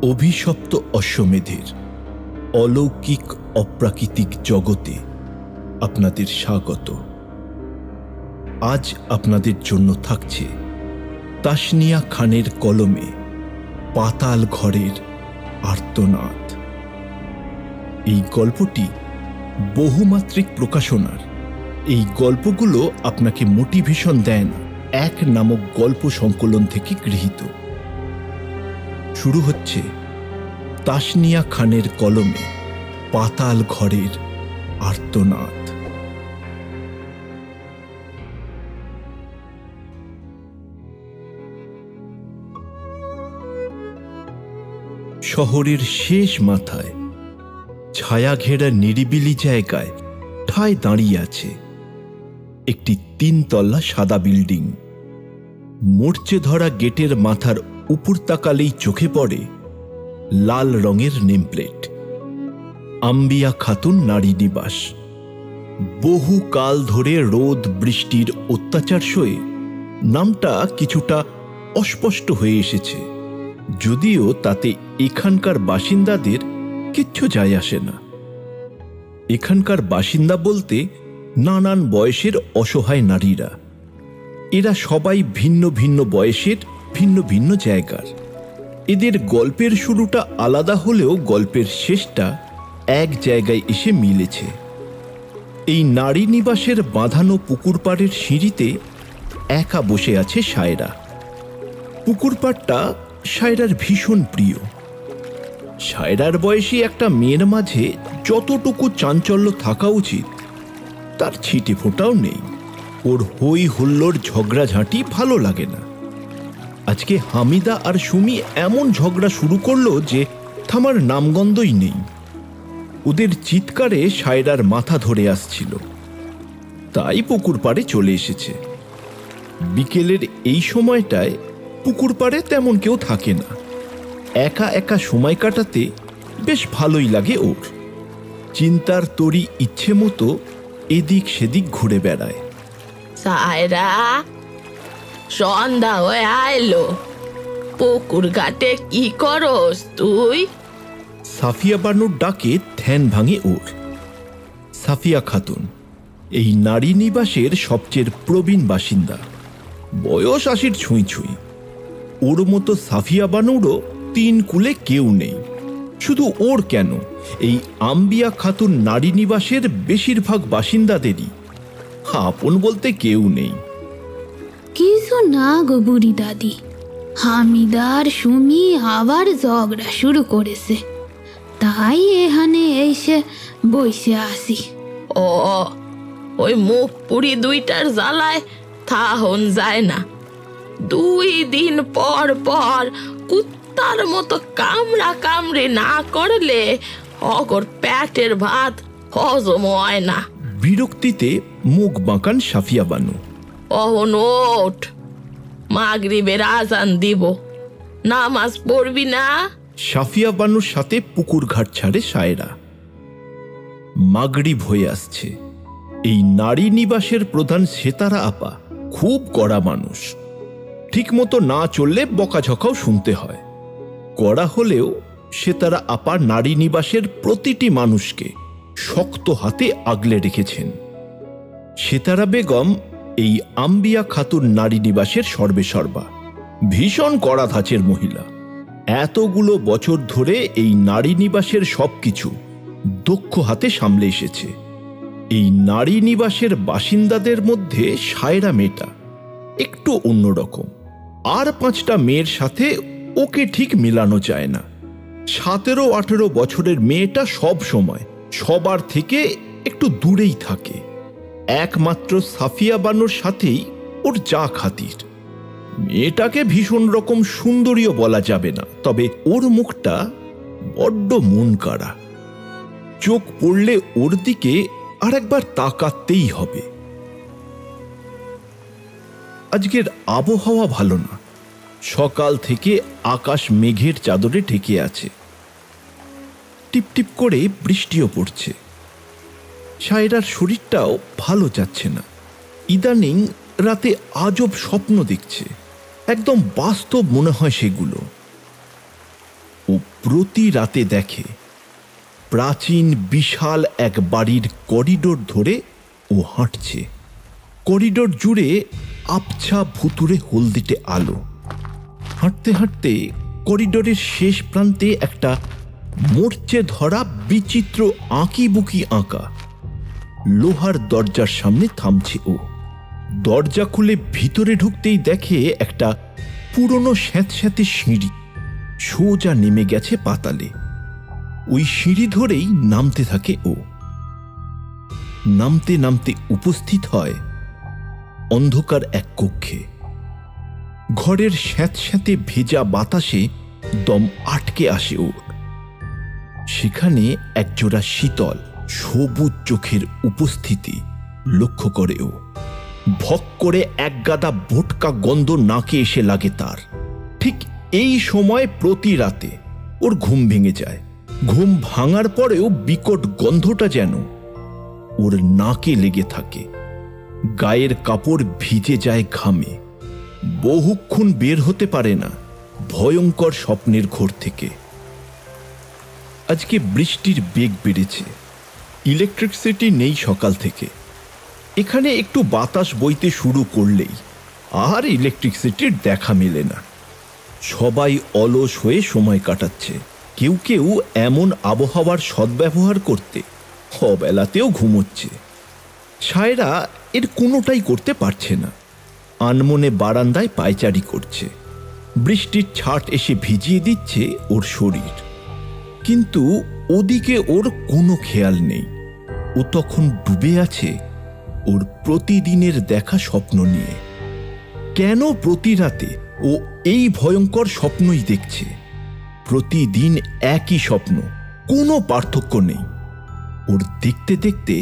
অভিশপ্ত অশ্বমেধের অলৌকিক অপ্রাকৃতিক জগতে আপনাদের স্বাগত। আজ আপনাদের জন্য থাকছে তাসনিয়া খানের কলমে পাতাল ঘরের আর্তনাদ। এই গল্পটি বহুমাত্রিক প্রকাশনার। এই গল্পগুলো আপনাকে মোটিভেশন দেয় না, এক নামক গল্প সংকলন থেকে গৃহীত। শুরু হচ্ছে তাসনিয়া খানের কলমে পাতাল ঘরের আর্তনাদ। শহরের শেষ মাথায় ছায়া ঘেরা নিরিবিলি জায়গায় ঠায় দাঁড়িয়ে আছে একটি 3 তলা সাদা বিল্ডিং। মরচে ধরা গেটের মাথার উপর তাকালেই চোখে পড়ে লাল রঙের নেমপ্লেট, আম্বিয়া খাতুন নারী নিবাস। বহু কাল ধরে রোদ বৃষ্টির অত্যাচার সয়ে নামটা কিছুটা অস্পষ্ট হয়ে এসেছে, যদিও তাতে এখানকার বাসিন্দাদের কিচ্ছু যায় আসে না। এখানকার বাসিন্দা বলতে নানান বয়সের অসহায় নারীরা। এরা সবাই ভিন্ন ভিন্ন বয়সের, ভিন্ন ভিন্ন জায়গার। এদের গল্পের শুরুটা আলাদা হলেও গল্পের শেষটা এক জায়গায় এসে মিলেছে। এই নারী নিবাসের বাঁধানো পুকুর পাড়ের সিঁড়িতে একা বসে আছে সায়রা। পুকুর পাড়টা সায়রার ভীষণ প্রিয়। সায়রার বয়সী একটা মেয়ের মাঝে যতটুকু চাঞ্চল্য থাকা উচিত তার ছিটে ফোটাও নেই। ওর হই হুল্লোড় ঝগড়াঝাঁটি ভালো লাগে না। আজকে হামিদা আর সুমি এমন ঝগড়া শুরু করলো যে থামার নামগন্ধই নেই। ওদের চিৎকারে সায়রার মাথা ধরে আসছিল, তাই পুকুর পাড়ে চলে এসেছে। বিকেলের এই সময়টায় পুকুর পাড়ে তেমন কেউ থাকে না। একা একা সময় কাটাতে বেশ ভালোই লাগে ওর। চিন্তার তরি ইচ্ছে মতো এদিক সেদিক ঘুরে বেড়ায়। সায়রা, সন্ধ্যা হয়ে আইলো, পুকুর ঘাটে কি করস তুই? সাফিয়া বানুর ডাকে ধ্যান ভাঙে ওর। সাফিয়া খাতুন এই নারী নিবাসের সবচেয়ে প্রবীণ বাসিন্দা, বয়স 80 ছুঁই ছুঁই। ওর মতো সাফিয়া বানুরও 3 কুলে কেউ নেই। শুধু ওর কেন, এই আম্বিয়া খাতুন নারী নিবাসের বেশিরভাগ বাসিন্দাদেরই আপন বলতে কেউ নেই। কিছু না গো বুড়ি দাদি, হামিদার সুমি আবার ঝগড়া শুরু করেছে, তাই এখানে এসে বসে আসি। ও, ওই মুখ পুরি দুইটার জ্বালায় থাহন যায় না। 2 দিন পর পর কুত্তার মতো কামড়া কামড়ে না করলে অগর পেটের ভাত হজম হয় না। বিরক্তিতে মুখ বাঁকান সাফিয়া বানু। অহন ওঠ, মাগরিবের আজান দিব, নামাজ পড়বি না? সাফিয়া বানুর সাথে পুকুর ঘাট ছাড়ে সায়রা। মাগরিব হয়ে আসছে। এই নারী নিবাসের প্রধান সেতারা আপা খুব কড়া মানুষ। ঠিক মতো না চললে বকাঝকাও শুনতে হয়। কড়া হলেও সেতারা আপা নারী নিবাসের প্রতিটি মানুষকে শক্ত হাতে আগলে রেখেছেন। সেতারা বেগম এই আম্বিয়া খাতুন নারী নিবাসের সর্বেসর্বা। ভীষণ কড়া ধাঁচের মহিলা। এতগুলো বছর ধরে এই নারী নিবাসের সবকিছু দক্ষ হাতে সামলে এসেছে। এই নারী নিবাসের বাসিন্দাদের মধ্যে সায়রা মেয়েটা একটু অন্যরকম। আর 5টা মেয়ের সাথে ওকে ঠিক মেলানো যায় না। 17-18 বছরের মেয়েটা সব সময় সবার থেকে একটু দূরেই থাকে। একমাত্র সাফিয়া বানুর সাথেই ওর যা খাতির। মেয়েটাকে ভীষণ রকম সুন্দরীও বলা যাবে না, তবে ওর মুখটা বড্ড মন কাড়া। চোখ পড়লে ওর দিকে আর একবার তাকাতেই হবে। আজকের আবহাওয়া ভালো না। সকাল থেকে আকাশ মেঘের চাদরে ঢেকে আছে। টিপটিপ করে বৃষ্টিও পড়ছে। সায়রার শরীরটাও ভালো যাচ্ছে না। ইদানিং রাতে আজব স্বপ্ন দেখছে, একদম বাস্তব মনে হয় সেগুলো। ও প্রতি রাতে দেখে প্রাচীন বিশাল এক বাড়ির করিডোর ধরে ও হাঁটছে। করিডোর জুড়ে আবছা ভুতুড়ে হলদিটে আলো। হাঁটতে হাঁটতে করিডোরের শেষ প্রান্তে একটা মরচে ধরা বিচিত্র আঁকিবুকি আঁকা লোহার দরজার সামনে থামছে ও। দরজা খুলে ভিতরে ঢুকতেই দেখে একটা পুরনো স্যাঁতস্যাঁতে সিঁড়ি সোজা নেমে গেছে পাতালে। ওই সিঁড়ি ধরেই নামতে থাকে ও। নামতে নামতে উপস্থিত হয় অন্ধকার এক কক্ষে। ঘরের স্যাঁতস্যাঁতে ভেজা বাতাসে দম আটকে আসে ওর। সেখানে একজোড়া শীতল সবুজ চোখের উপস্থিতি লক্ষ্য করে ও। ভক করে এক গাদা ভোটকা গন্ধ নাকে এসে লাগে তার। ঠিক এই সময় প্রতি রাতে ওর ঘুম ভেঙে যায়। ঘুম ভাঙার পরেও বিকট গন্ধটা যেন ওর নাকে লেগে থাকে। গায়ের কাপড় ভিজে যায় ঘামে। বহুক্ষণ বের হতে পারে না ভয়ঙ্কর স্বপ্নের ঘোর থেকে। আজকে বৃষ্টির বেগ বেড়েছে। ইলেকট্রিসিটি নেই সকাল থেকে। এখানে একটু বাতাস বইতে শুরু করলেই আর ইলেকট্রিসিটির দেখা মেলে না। সবাই অলস হয়ে সময় কাটাচ্ছে। কেউ কেউ এমন আবহাওয়ার সদ্ব্যবহার করতে অবেলাতেও ঘুমোচ্ছে। সায়রা এর কোনোটাই করতে পারছে না। আনমনে বারান্দায় পায়চারি করছে। বৃষ্টির ছাট এসে ভিজিয়ে দিচ্ছে ওর শরীর, কিন্তু ওদিকে ওর কোনো খেয়াল নেই। ও তখন ডুবে আছে ওর প্রতিদিনের দেখা স্বপ্ন নিয়ে। কেন প্রতি রাতে ও এই ভয়ঙ্কর স্বপ্নই দেখছে? প্রতিদিন একই স্বপ্ন, কোনো পার্থক্য নেই। ওর দেখতে দেখতে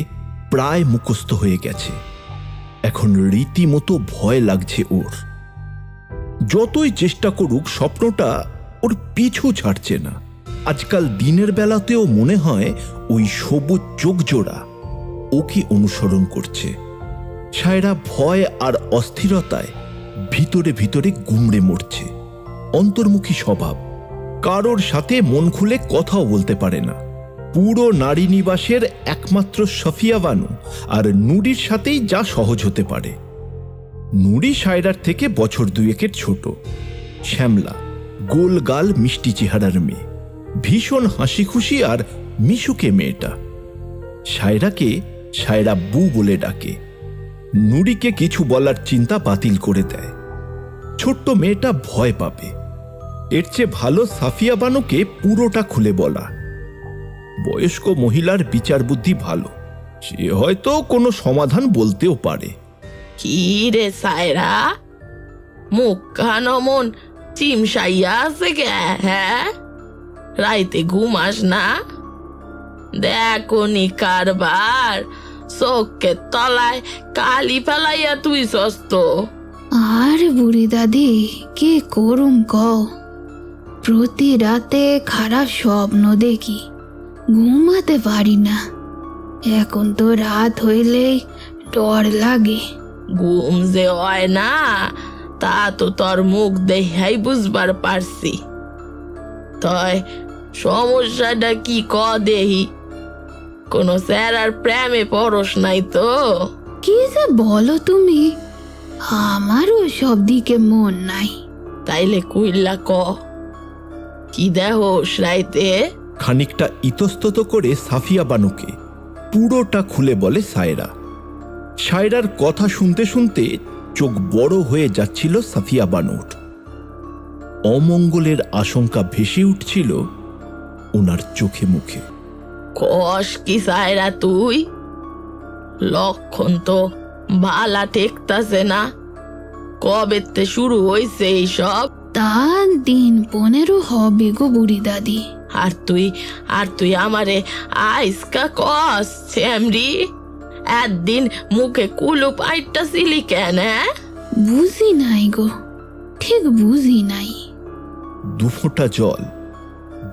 প্রায় মুখস্থ হয়ে গেছে। এখন রীতিমতো ভয় লাগছে ওর। যতই চেষ্টা করুক স্বপ্নটা ওর পিছু ছাড়ছে না। আজকাল দিনের বেলাতেও মনে হয় ওই সবুজ চোখ জোড়া ওকে অনুসরণ করছে। সায়রা ভয় আর অস্থিরতায় ভিতরে ভিতরে গুমড়ে মরছে। অন্তর্মুখী স্বভাব, কারোর সাথে মন খুলে কথাও বলতে পারে না। পুরো নারী নিবাসের একমাত্র সফিয়া বানু আর নুরির সাথেই যা সহজ হতে পারে। নুরি সায়রার থেকে বছর দুয়েকের ছোট। শ্যামলা, গোলগাল মিষ্টি চেহারার মেয়ে, ভীষণ হাসি খুশি আর মিশুকে মেয়েটা। সায়রাকে সায়রা বু বলে ডাকে। নুরিকে কিছু বলার চিন্তা বাতিল করে দেয়। ছোট্ট মেয়েটা ভয় পাবে। এর চেয়ে ভালো সাফিয়া বানুকে পুরোটা খুলে বলা। বয়স্ক মহিলার বিচার বুদ্ধি ভালো, সে হয়তো কোনো সমাধান বলতেও পারে। কি রে সায়রা, মুখ কান মন চিমসাইয়া আছে গে? হ্যাঁ, রাইতে ঘুমাস না? দেখো নি কারবার, চোখের তলায় কালি ফেলাইয়া তুই সস্ত। আর বুড়ি দাদি কি করুম কও, প্রতি রাতে খারাপ স্বপ্ন দেখি, ঘুমাতে পারি না। এখন তো রাত হইলেই ডর লাগে। ঘুম যে হয় না তা তো তোর মুখ দেখাই বুঝবার পারছি। তয় সমস্যাটা কি ক দেহি? কোনো স্যারার প্রেমে পরশ নাই তো? কি যে বলো তুমি, আমারও সব দিকে মন নাই। তাইলে কুইল্লা ক, কি দেহস রাইতে? খানিকটা ইতস্তত করে সাফিয়া বানুকে পুরোটা খুলে বলে সায়রা। সায়রার কথা শুনতে শুনতে চোখ বড় হয়ে যাচ্ছিল সাফিয়া বানুর। অমঙ্গলের আশঙ্কা ভেসে উঠছিল ওনার চোখে মুখে। কস কি সায়রা তুই? লক্ষণ তো ভালা ঠেকতাছে না। কবেতে শুরু হয়েছে এইসব? তা দিন 15 হবে গো বুড়ি দাদি। আর তুই আমারে আইসকা কস শ্যামরি? একদিন মুখে কুলুপ আইটাছিলি কেন? বুঝি নাই গো, ঠিক বুঝি নাই। দুফোঁটা জল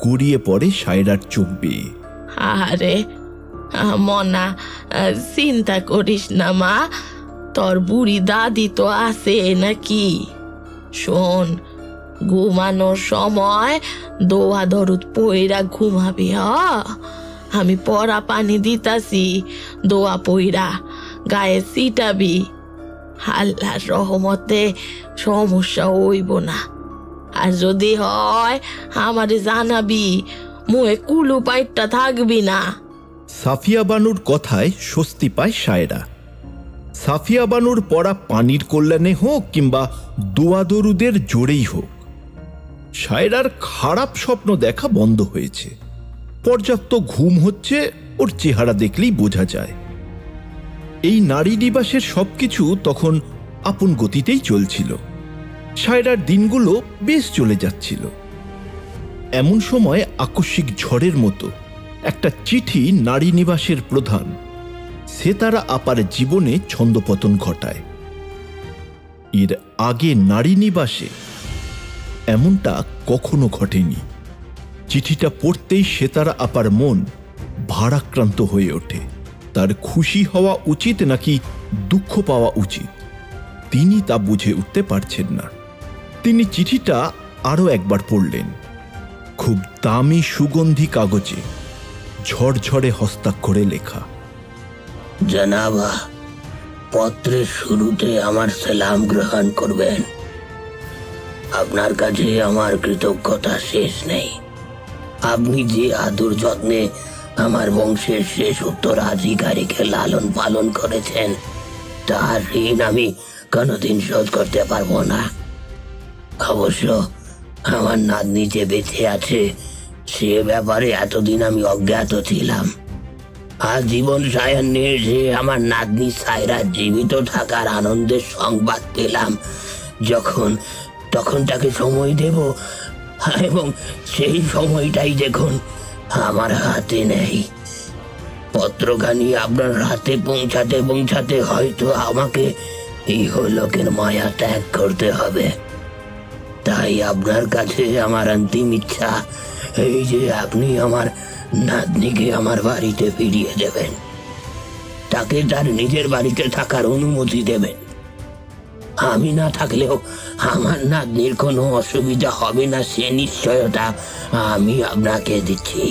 গড়িয়ে পড়ে সায়রার চোখ বেয়ে। আরে মনা, চিন্তা করিস না মা, তোর বুড়ি দাদি তো আছে নাকি। শোন, ঘুমানোর সময় দোয়া দরুদ পইরা ঘুমাবি। আমি পরা পানি দিতাছি, দোয়া পইরা গায়ে ছিটাবি। আল্লাহর রহমতে সমস্যা হইব না। আর যদি হয় আমারে জানাবি, মুয়ে কুলু পাইটটা থাকবি না। সাফিয়া বানুর কথায় স্বস্তি পায় সায়রা। সাফিয়া বানুর পড়া পানির কল্যাণে হোক কিংবা দোয়া দরুদের জোরেই হোক, সায়রার খারাপ স্বপ্ন দেখা বন্ধ হয়েছে। পর্যাপ্ত ঘুম হচ্ছে, ওর চেহারা দেখলেই বোঝা যায়। এই নারী নিবাসের সবকিছু তখন আপন গতিতেই চলছিল। সায়রার দিনগুলো বেশ চলে যাচ্ছিল। এমন সময় আকস্মিক ঝড়ের মতো একটা চিঠি নারী নিবাসের প্রধান সেতারা আপার জীবনে ছন্দপতন ঘটায়। এর আগে নারী নিবাসে এমনটা কখনো ঘটেনি। চিঠিটা পড়তেই সেতারা আপার মন ভারাক্রান্ত হয়ে ওঠে। তার খুশি হওয়া উচিত নাকি দুঃখ পাওয়া উচিত, তিনি তা বুঝে উঠতে পারছেন না। তিনি চিঠিটা আরও একবার পড়লেন। খুব দামি সুগন্ধি কাগজে ঝরঝরে হস্তাক্ষরে লেখা। জানাবা, পত্রের শুরুতে আমার সালাম গ্রহণ করবেন। আপনার কাছে আমার কৃতজ্ঞতা শেষ নেই। আপনি যে আদর যত্নে আমার বংশের শেষ উত্তরাধিকারীকে লালন পালন করেছেন, তার ঋণ আমি কোনোদিন শোধ করতে পারবো না। অবশ্য আমার নাতনি যে বেঁচে আছে সে ব্যাপারে এতদিন আমি অজ্ঞাত ছিলাম। আর জীবন সায়ান্নে যে আমার নাতনি সায়রা জীবিত থাকার আনন্দের সংবাদ পেলাম তখন তাকে সময় দেব, এবং সেই সময়টাই দেখুন আমার হাতে নেই। পত্রখানি আপনার হাতে পৌঁছাতে হয়তো আমাকে ইহলোকের মায়া ত্যাগ করতে হবে। তাই আপনার কাছে আমার অন্তিম ইচ্ছা এই যে আপনি আমার নাতনিকে আমার বাড়িতে ফিরিয়ে দেবেন, তাকে তার নিজের বাড়িতে থাকার অনুমতি দেবেন। আমি না থাকলেও আমার নাতনির কোনো অসুবিধা হবে না, সে নিশ্চয়তা আমি আপনাকে দিচ্ছি।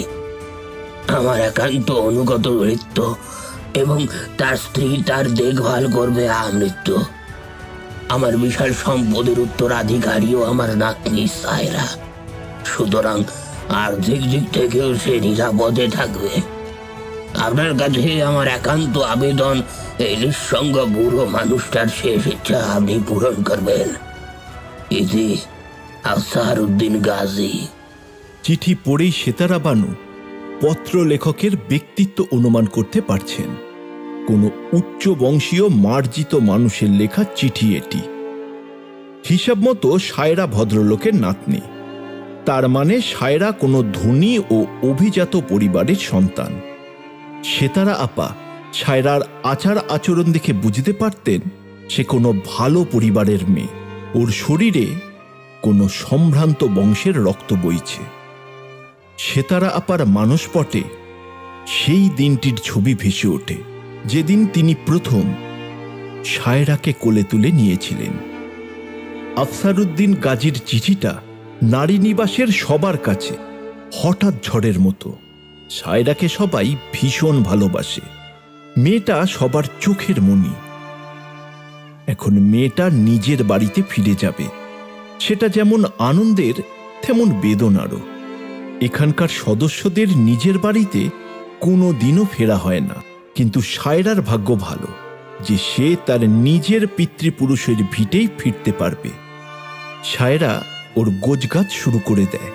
আমার একান্ত অনুগত মৃত্যু এবং তার স্ত্রী তার দেখভাল করবে আমৃত্যু। আমার বিশাল সম্পদের উত্তরাধিকারীও আমার নাতনি সায়রা, সুতরাং আর্থিক দিক থেকেও সে নিরাপদে থাকবে। আপনার কাছে আমার একান্ত আবেদন, এই নিঃসঙ্গ বুড়ো মানুষটার শেষ ইচ্ছা আপনি পূরণ করবেন। ইতি আফসারউদ্দিন গাজী। চিঠি পড়েই সেতারা বানু পত্র লেখকের ব্যক্তিত্ব অনুমান করতে পারছেন। কোনো উচ্চ বংশীয় মার্জিত মানুষের লেখা চিঠি এটি। হিসাব মতো সায়রা ভদ্রলোকের নাতনি, তার মানে সায়রা কোনো ধনী ও অভিজাত পরিবারের সন্তান। সেতারা আপা সায়রার আচার আচরণ দেখে বুঝতে পারতেন সে কোনো ভালো পরিবারের মেয়ে। ওর শরীরে কোনো সম্ভ্রান্ত বংশের রক্ত বইছে। সেতারা আপার মানসপটে সেই দিনটির ছবি ভেসে ওঠে যেদিন তিনি প্রথম সায়রাকে কোলে তুলে নিয়েছিলেন। আফসারউদ্দিন গাজীর চিঠিটা নারী নিবাসের সবার কাছে হঠাৎ ঝড়ের মতো। সায়রাকে সবাই ভীষণ ভালোবাসে। মেয়েটা সবার চোখের মণি। এখন মেয়েটা নিজের বাড়িতে ফিরে যাবে, সেটা যেমন আনন্দের তেমন বেদনারও। এখানকার সদস্যদের নিজের বাড়িতে কোনো দিনও ফেরা হয় না, কিন্তু সায়রার ভাগ্য ভালো যে সে তার নিজের পিতৃপুরুষের ভিটেই ফিরতে পারবে। সায়রা ওর গোছগাছ শুরু করে দেয়।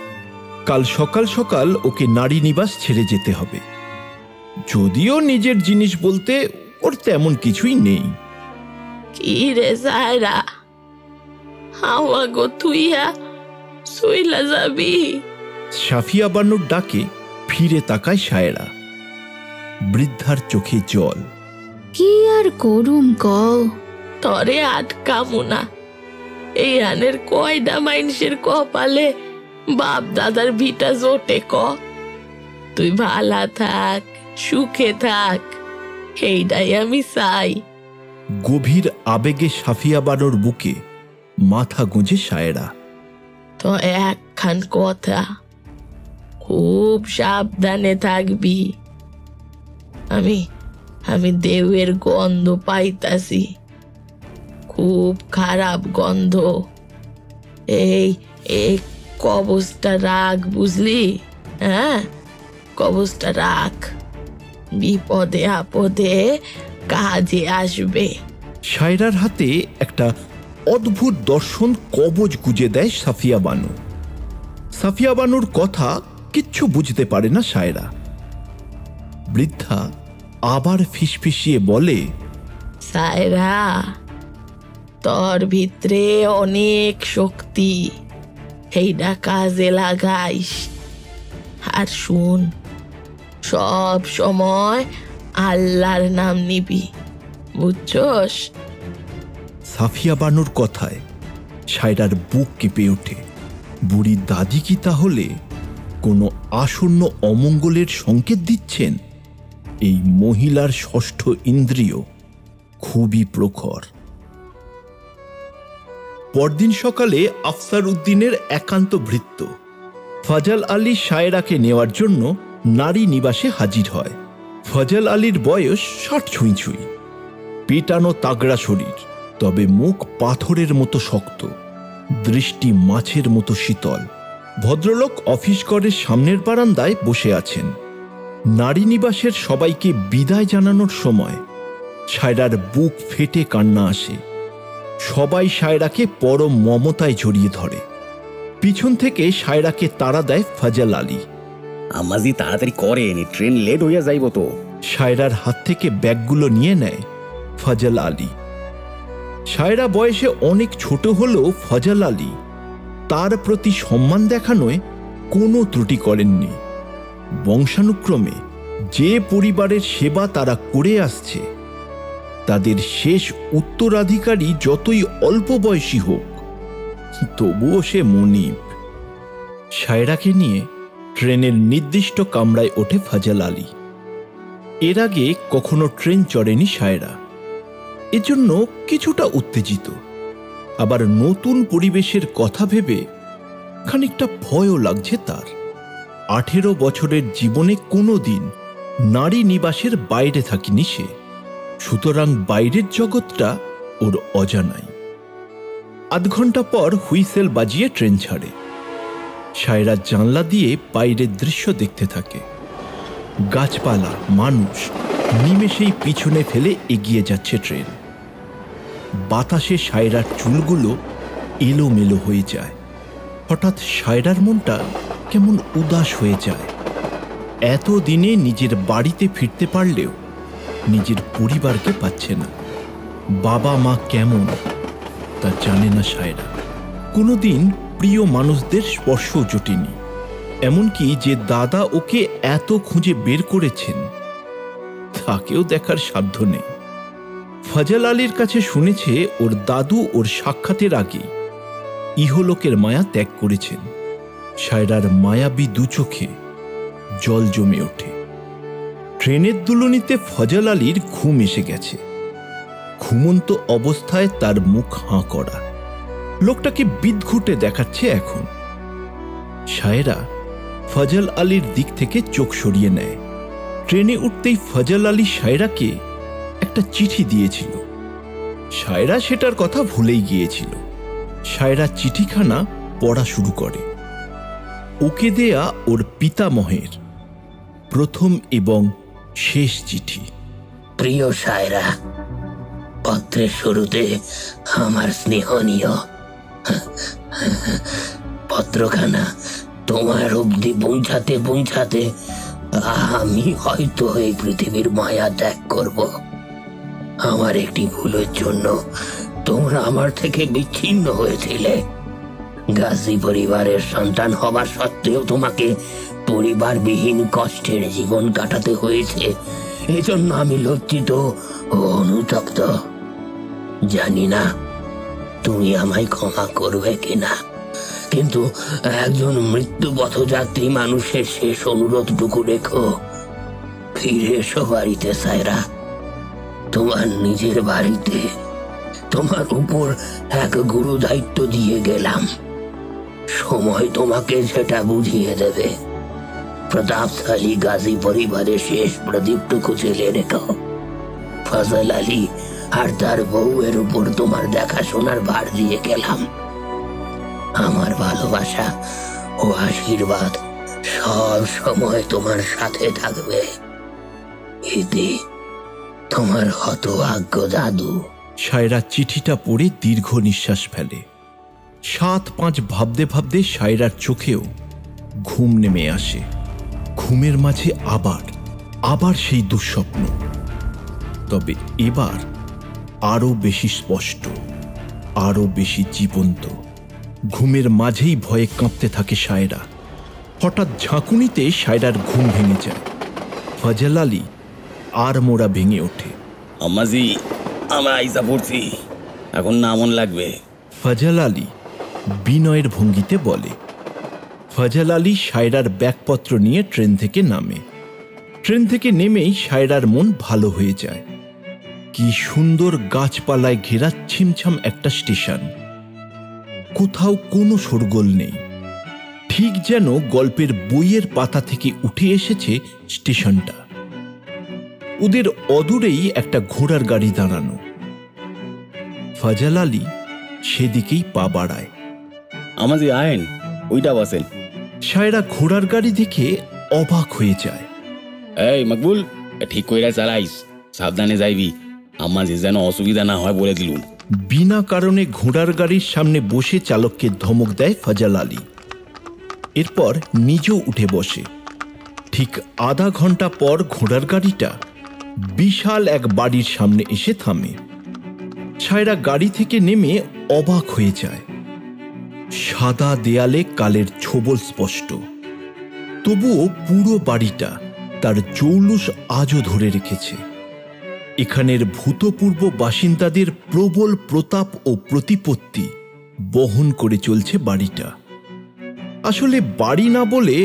কাল সকাল সকাল ওকে নারী নিবাস ছেড়ে যেতে হবে। যদিও নিজের জিনিস বলতে ওর তেমন কিছুই নেই। কি রে সায়রা, হাওয়া গো তুইয়া শুইলা যাবি? সাফিয়া বানুর ডাকে ফিরে তাকায় সায়রা। বৃদ্ধার চোখে জল। কি আর করুম কও? তরে আটকামু না। এই আনের কয়টা মাইনসের কপালে বাপ দাদার ভিটা জোটে ক? তুই ভালা থাক, সুখে থাক, এইটাই আমি চাই। গভীর আবেগে সাফিয়া বানুর বুকে মাথা গুঁজে সায়রা। তো একখান কথা, খুব সাবধানে থাকবি। আমি আমি দেউয়ের গন্ধ পাইতাছি, খুব খারাপ গন্ধ। এই এই কবজটা রাখ, বুঝলি? হ্যাঁ, কবজটা রাখ, বিপদে আপদে কাজে আসবে। সায়রার হাতে একটা অদ্ভুত দর্শন কবজ গুজে দেয় সাফিয়া বানু। সাফিয়া বানুর কথা কিচ্ছু বুঝতে পারে না সায়রা। বৃদ্ধা আবার ফিসফিসিয়ে বলে, সায়রা, তোর ভিতরে অনেক শক্তি, এইটা কাজে লাগাইস। আর শুন, সব সময় আল্লাহর নাম নিবি, বুঝছস? সাফিয়া বানুর কথায় সায়রার বুক কেঁপে ওঠে। বুড়ি দাদি কি তাহলে কোনো আসন্ন অমঙ্গলের সংকেত দিচ্ছেন? এই মহিলার ষষ্ঠ ইন্দ্রিয় খুবই প্রখর। পরদিন সকালে আফসার উদ্দিনের একান্ত ভৃত্য ফজল আলী সায়রাকে নেওয়ার জন্য নারী নিবাসে হাজির হয়। ফজল আলীর বয়স ৬০ ছুঁই ছুঁই, পেটানো তাগড়া শরীর, তবে মুখ পাথরের মতো শক্ত, দৃষ্টি মাছের মতো শীতল। ভদ্রলোক অফিস ঘরের সামনের বারান্দায় বসে আছেন। নারী নিবাসের সবাইকে বিদায় জানানোর সময় সায়রার বুক ফেটে কান্না আসে। সবাই সায়রাকে পরম মমতায় জড়িয়ে ধরে। পিছন থেকে সায়রাকে তাড়া দেয় ফজল আলী। আমাজি তাড়াতাড়ি করেন, ট্রেন লেট হইয়া যাইব তো। সায়রার হাত থেকে ব্যাগগুলো নিয়ে নেয় ফজল আলী। সায়রা বয়সে অনেক ছোট হলেও ফজল আলী তার প্রতি সম্মান দেখানোয় কোনো ত্রুটি করেননি। বংশানুক্রমে যে পরিবারের সেবা তারা করে আসছে, তাদের শেষ উত্তরাধিকারী যতই অল্প বয়সী হোক, তবুও সে মনিব। সায়রাকে নিয়ে ট্রেনের নির্দিষ্ট কামরায় ওঠে ফজল আলী। এর আগে কখনো ট্রেন চড়েনি সায়রা, এজন্য কিছুটা উত্তেজিত। আবার নতুন পরিবেশের কথা ভেবে খানিকটা ভয়ও লাগছে তার। 18 বছরের জীবনে কোনো দিন নারী নিবাসের বাইরে থাকিনি সে, সুতরাং বাইরের জগৎটা ওর অজানাই। আধ ঘন্টা পর হুইসেল বাজিয়ে ট্রেন ছাড়ে। সায়রা জানলা দিয়ে বাইরের দৃশ্য দেখতে থাকে। গাছপালা, মানুষ নিমেষেই পিছনে ফেলে এগিয়ে যাচ্ছে ট্রেন। বাতাসে সায়রার চুলগুলো এলোমেলো হয়ে যায়। হঠাৎ সায়রার মনটা কেমন উদাস হয়ে যায়। এতদিনে নিজের বাড়িতে ফিরতে পারলেও নিজের পরিবারকে পাচ্ছে না। বাবা মা কেমন তা জানে না সায়রা। কোনোদিন প্রিয় মানুষদের স্পর্শও জোটেনি। এমনকি যে দাদা ওকে এত খুঁজে বের করেছেন, তাকেও দেখার সাধ্য নেই। ফজল আলীর কাছে শুনেছে ওর দাদু ওর সাক্ষাতের আগে ইহলোকের মায়া ত্যাগ করেছেন। সায়রার মায়াবী দু চোখে জল জমে ওঠে। ট্রেনের দুলনিতে ফজল আলীর ঘুম এসে গেছে। ঘুমন্ত অবস্থায় তার মুখ হাঁ করা। লোকটাকে বিদঘুটে দেখাচ্ছে এখন। সায়রা ফজল আলীর দিক থেকে চোখ সরিয়ে নেয়। ট্রেনে উঠতেই ফজল আলী সায়রাকে একটা চিঠি দিয়েছিল। সায়রা সেটার কথা ভুলেই গিয়েছিল। সায়রা চিঠিখানা পড়া শুরু করে। ওকে দেয়া ওর পিতামহের প্রথম এবং শেষ চিঠি। প্রিয় সায়রা, পত্রের শুরুতে আমার স্নেহনীয় পত্রখানা তোমার অবধি পৌঁছাতে পৌঁছাতে আমি হয়তো এই পৃথিবীর মায়া ত্যাগ করব। আমার একটি ভুলের জন্য তোমরা আমার থেকে বিচ্ছিন্ন হয়েছিলে। গাজী পরিবারের সন্তান হওয়া সত্ত্বেও তোমাকে পরিবারবিহীন কষ্টের জীবন কাটাতে হয়েছে। এজন্য আমি লজ্জিত ও অনুতপ্ত। জানি না তুমি আমায় ক্ষমা করবে কিনা, কিন্তু একজন মৃত্যুপথযাত্রী মানুষের শেষ অনুরোধটুকু রেখো, ফিরে এসো বাড়িতে সায়রা। তোমার নিজের বাড়িতে তোমার উপর এক গুরু দায়িত্ব দিয়ে গেলাম। সময় তোমাকে সেটা বুঝিয়ে দেবে। প্রতাপশালী গাজী পরিবারের শেষ প্রদীপটুকু জ্বেলে রেখো। ফজল আলী আর তার বউয়ের উপর তোমার দেখাশোনার ভার দিয়ে গেলাম। আমার ভালোবাসা ও আশীর্বাদ সব সময় তোমার সাথে থাকবে। ইতি, তোমার হতভাগ্য দাদু। সায়রা চিঠিটা পড়ে দীর্ঘ নিঃশ্বাস ফেলে। 7-5 ভাবতে ভাবতে সায়রার চোখেও ঘুম নেমে আসে। ঘুমের মাঝে আবার সেই দুঃস্বপ্ন, তবে এবার আরো বেশি স্পষ্ট, আরো বেশি জীবন্ত। ঘুমের মাঝেই ভয়ে কাঁপতে থাকে সায়রা। হঠাৎ ঝাঁকুনিতে সায়রার ঘুম ভেঙে যায়। ফজল আলী আর মোড়া ভেঙে ওঠে। আম্মাজি, আমরা আইসা পড়ছি, এখন না মন লাগবে। ফজল আলী বিনয়ের ভঙ্গিতে বলে। ফজল আলী সায়রার ব্যাগপত্র নিয়ে ট্রেন থেকে নামে। ট্রেন থেকে নেমেই সায়রার মন ভালো হয়ে যায়। কি সুন্দর গাছপালায় ঘেরা ছিমছাম একটা স্টেশন। কোথাও কোনো শোরগোল নেই, ঠিক যেন গল্পের বইয়ের পাতা থেকে উঠে এসেছে স্টেশনটা। ওদের অদূরেই একটা ঘোড়ার গাড়ি দাঁড়ানো। ফজল আলী সেদিকেই পা বাড়ায়। আমাজি আয়েন, ওইটা বসেন। সায়রা ঘোড়ার গাড়ি দেখে অবাক হয়ে যায়। এই মকবুল, ঠিক কইরা চালাইস, সাবধানে যাইবি, আম্মাজি যেন অসুবিধা না হয় বলে দিলুম। বিনা কারণে ঘোড়ার গাড়ির সামনে বসে চালককে ধমক দেয় ফজল আলী। এরপর নিজেও উঠে বসে। ঠিক আধা ঘন্টা পর ঘোড়ার গাড়িটা বিশাল এক বাড়ির সামনে এসে থামে। সায়রা গাড়ি থেকে নেমে অবাক হয়ে যায়। সাদা দেয়ালে কালের ছোবল স্পষ্ট, তবুও পুরো বাড়িটা তার জৌলুস আজও ধরে রেখেছে। এখানের ভূতপূর্ব বাসিন্দাদের প্রবল প্রতাপ ও প্রতিপত্তি বহন করে চলছে বাড়িটা। আসলে বাড়ি না বলে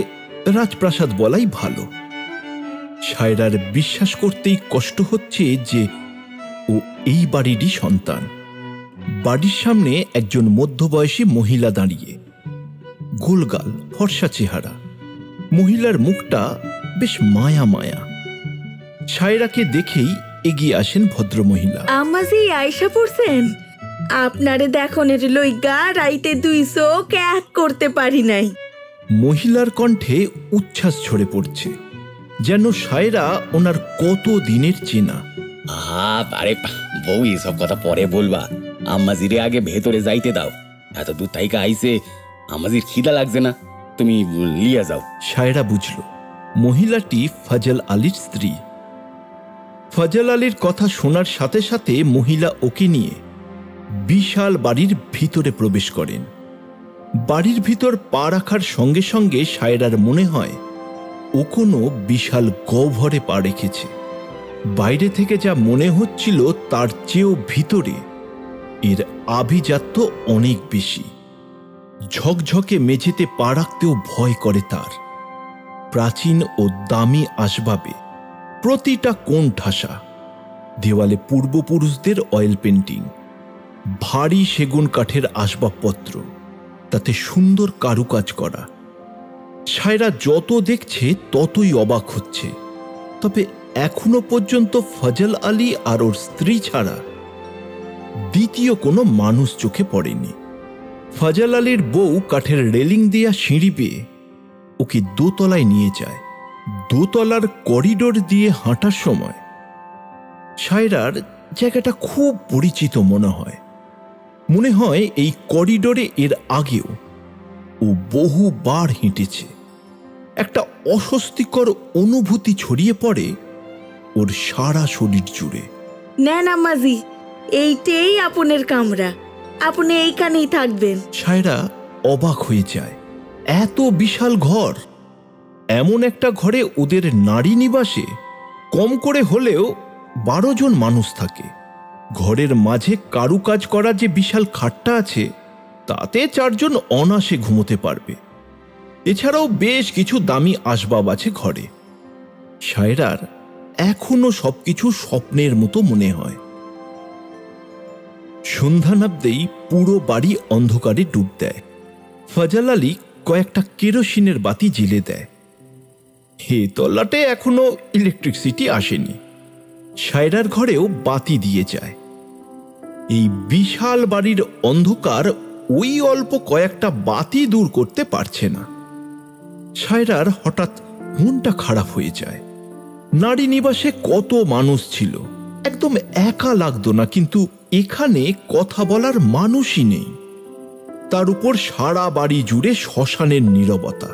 রাজপ্রাসাদ বলাই ভালো। সায়রার বিশ্বাস করতেই কষ্ট হচ্ছে যে ও এই বাড়িরই সন্তান। বাড়ির সামনে একজন মধ্যবয়সী মহিলা দাঁড়িয়ে, গোলগাল ফর্সা চেহারা। মহিলার মুখটা বেশ মায়া মায়া। সায়রাকে দেখেই এগিয়ে আসেন ভদ্রমহিলা। আমাজি আয়সা পড়ছেন, আপনারে দেখনের লইগা রাইতে 2 চোখ এক করতে পারি নাই। মহিলার কণ্ঠে উচ্ছ্বাস ঝরে পড়ছে, যেন সায়রা ওনার কত দিনের চেনা। আরে বউ, এসব কথা পরে বলবা, আম্মাজিরে আগে ভেতরে যাইতে দাও। এত দূর থাইকা আইসে, আম্মাজির খিদা লাগছে না, তুমি লিয়া যাও। সায়রা বুঝল মহিলাটি ফজল আলীর স্ত্রী। ফজল আলীর কথা শোনার সাথে সাথে মহিলা ওকে নিয়ে বিশাল বাড়ির ভিতরে প্রবেশ করেন। বাড়ির ভিতর পা রাখার সঙ্গে সঙ্গে সায়রার মনে হয় ও কোনো বিশাল গহ্বরে পা রেখেছে। বাইরে থেকে যা মনে হচ্ছিল তার চেয়েও ভিতরে এর আভিজাত্য অনেক বেশি। ঝকঝকে মেঝেতে পা রাখতেও ভয় করে তার। প্রাচীন ও দামি আসবাবে প্রতিটা কোণ ঠাসা। দেওয়ালে পূর্বপুরুষদের অয়েল পেন্টিং, ভারী সেগুন কাঠের আসবাবপত্র, তাতে সুন্দর কারুকাজ করা। সায়রা যত দেখছে ততই অবাক হচ্ছে। তবে এখনো পর্যন্ত ফজল আলী আর ওর স্ত্রী ছাড়া দ্বিতীয় কোনো মানুষ চোখে পড়েনি। ফজল আলীর বউ কাঠের রেলিং দেয়া সিঁড়ি বেয়ে ওকে দোতলায় নিয়ে যায়। দোতলার করিডোর দিয়ে হাঁটার সময় সায়রার জায়গাটা খুব পরিচিত মনে হয়। মনে হয় এই করিডোরে এর আগেও ও বহুবার হেঁটেছে। একটা অস্বস্তিকর অনুভূতি ছড়িয়ে পড়ে ওর সারা শরীর জুড়ে। নেন আম্মাজি, এইটাই আপনার কামরা, আপনি এইখানেই থাকবেন। সায়রা অবাক হয়ে যায়। এত বিশাল ঘর, এমন একটা ঘরে ওদের নারী নিবাসে কম করে হলেও 12 জন মানুষ থাকে। ঘরের মাঝে কারুকাজ করা যে বিশাল খাটটা আছে, তাতে 4 জন অনায়াসে ঘুমোতে পারবে। এছাড়াও বেশ কিছু দামি আসবাব আছে ঘরে। সায়রার এখনো সবকিছু স্বপ্নের মতো মনে হয়। সন্ধ্যা নামতেই পুরো বাড়ি অন্ধকারে ডুব দেয়। ফজল আলী কয়েকটা কেরোসিনের বাতি জ্বেলে দেয়। হে তল্লাটে এখনো ইলেকট্রিসিটি আসেনি। সায়রার ঘরেও বাতি দিয়ে যায়। এই বিশাল বাড়ির অন্ধকার ওই অল্প কয়েকটা বাতি দূর করতে পারছে না। সায়রার হঠাৎ মনটা খারাপ হয়ে যায়। নারী নিবাসে কত মানুষ ছিল, একদম একা লাগতো না, কিন্তু এখানে কথা বলার মানুষই নেই। তার উপর সারা বাড়ি জুড়ে শ্মশানের নীরবতা।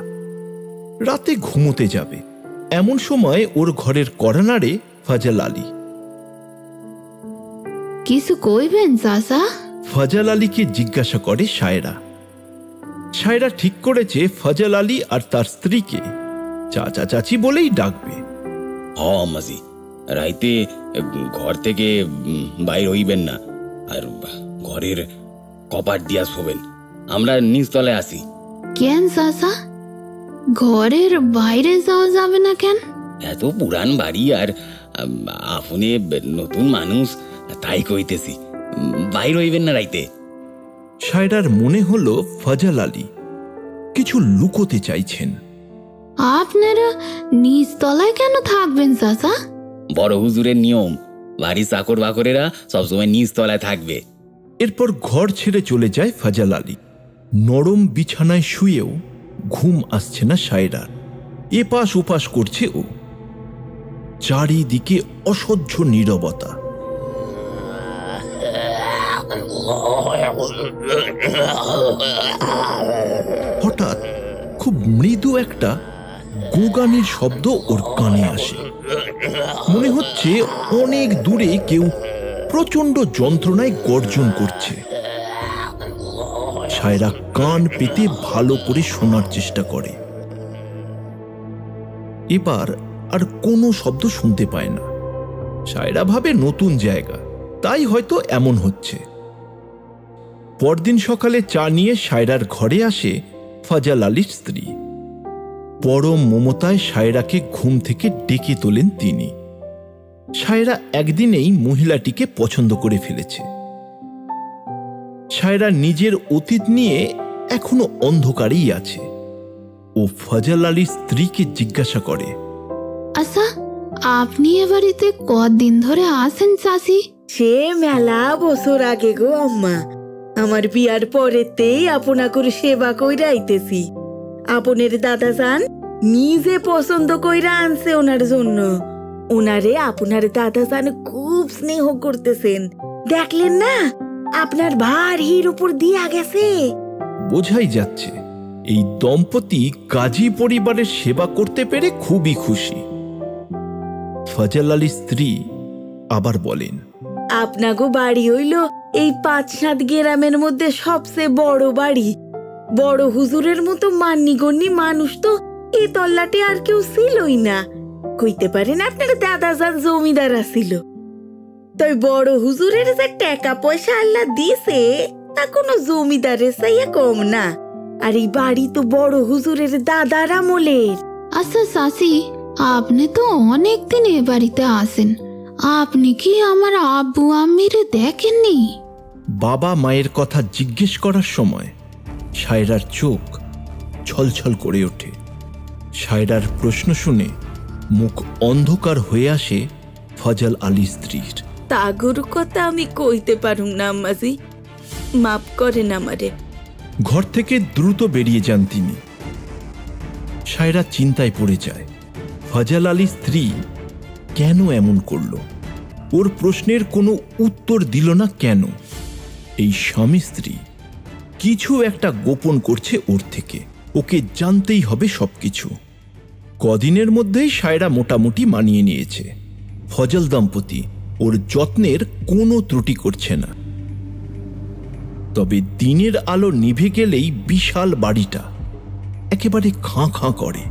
রাতে ঘুমোতে যাবে এমন সময় ওর ঘরের কর্নারে ফজল আলী। কিছু কইবেন চাচা? ফজল আলীকে জিজ্ঞাসা করে সায়রা। সায়রা ঠিক করেছে ফজল আলী আর তার স্ত্রীকে চাচা চাচি বলেই ডাকবে। আম্মাজি, রাইতে ঘর থেকে বাইর হইবেন না, আর ঘরের কপাট দিয়া শোবেন। আমরা নিচতলায় আসি। কেন চাচা, ঘরের বাইরে যাওয়া যাবে না কেন? এত পুরান বাড়ি আর আপনি নতুন মানুষ, তাই কইতেছি, বাইর হইবেন না রাইতে। সায়রার মনে হলো ফজল আলী কিছু লুকোতে চাইছেন। আপনারা নিচ তলায় কেন থাকবেন চাচা? বড় হুজুরের নিয়ম, বাড়ি চাকর বাকরেরা সবসময় নিচ তলায় থাকবে। এরপর ঘর ছেড়ে চলে যায় ফজল আলী। নরম বিছানায় শুয়েও ঘুম আসছে না সায়রার। এপাশ ওপাশ করছে ও। চারিদিকে অসহ্য নীরবতা। হঠাৎ খুব মৃদু একটা গোগানির শব্দ ওর কানে আসে। মনে হচ্ছে অনেক দূরে কেউ প্রচন্ড যন্ত্রণায় গর্জন করছে। সায়রা কান পেতে ভালো করে শোনার চেষ্টা করে। এবার আর কোনো শব্দ শুনতে পায় না। সায়রা ভাবে নতুন জায়গা, তাই হয়তো এমন হচ্ছে। পরদিন সকালে চা নিয়ে সায়রার ঘরে আসে ফজল আলীর স্ত্রী। পরম মমতায় সায়রাকে ঘুম থেকে ডেকে তোলেন তিনি। সায়রা একদিনেই মহিলাটিকে পছন্দ করে ফেলেছে। সায়রা নিজের অতীত নিয়ে এখনো অন্ধকারেই আছে। ও ফজল আলীর স্ত্রীকে জিজ্ঞাসা করে, আচ্ছা, আপনি এ বাড়িতে কদিন ধরে আছেন চাচি? সে মেলা বছর আগে গো আম্মা। আমার বিয়ার পরেতেই আপনাকে সেবা কইরা আইতেছি। আপনের দাদা যান নিজে পছন্দ কইরা আনছে ওনার জন্য। ওনারে আপনার দাদা যান খুব স্নেহ করতেছেন। দেখলেন না, আপনার ভারীর উপর দিয়া গেছে। বোঝাই যাচ্ছে এই দম্পতি কাজী পরিবারের সেবা করতে পেরে খুবই খুশি। ফজল আলীর স্ত্রী আবার বলেন, আপনাগো বাড়ি হইল এই ৫-৭ গ্রামের মধ্যে সবচেয়ে বড় বাড়ি। বড় হুজুরের মতো মান্যগণ্যি মানুষ তো এই তল্লাটে আর কেউ ছিলই না। কইতে পারেন আপনার দাদা যান জমিদার আছিল। তাই বড় হুজুরের যে টাকা পয়সা আল্লাহ দিছে তা কোনো জমিদারের চাইয়া কম না। আর এই বাড়ি তো বড় হুজুরের দাদার আমলের। আচ্ছা চাচি, আপনি তো অনেকদিন এ বাড়িতে আসেন, আপনি কি আমার আব্বু আম্মিরে দেখেননি? বাবা মায়ের কথা জিজ্ঞেস করার সময় সায়রার চোখ ছলছল করে ওঠে। সায়রার প্রশ্ন শুনে মুখ অন্ধকার হয়ে আসে ফজল আলী স্ত্রীর। তাগুর কথা আমি কইতে পারুম না আম্মাজি, মাফ করেন আমারে। ঘর থেকে দ্রুত বেরিয়ে যান তিনি। সায়রা চিন্তায় পড়ে যায়, ফজল আলী স্ত্রী কেন এমন করল? ওর প্রশ্নের কোনো উত্তর দিল না কেন? এই স্বামী স্ত্রী কিছু একটা গোপন করছে ওর থেকে। ওকে জানতেই হবে সবকিছু। কদিনের মধ্যেই সায়রা মোটামুটি মানিয়ে নিয়েছে। ফজল দম্পতি ওর যত্নের কোনো ত্রুটি করছে না। তবে দিনের আলো নিভে গেলেই বিশাল বাড়িটা একেবারে খাঁ খাঁ করে।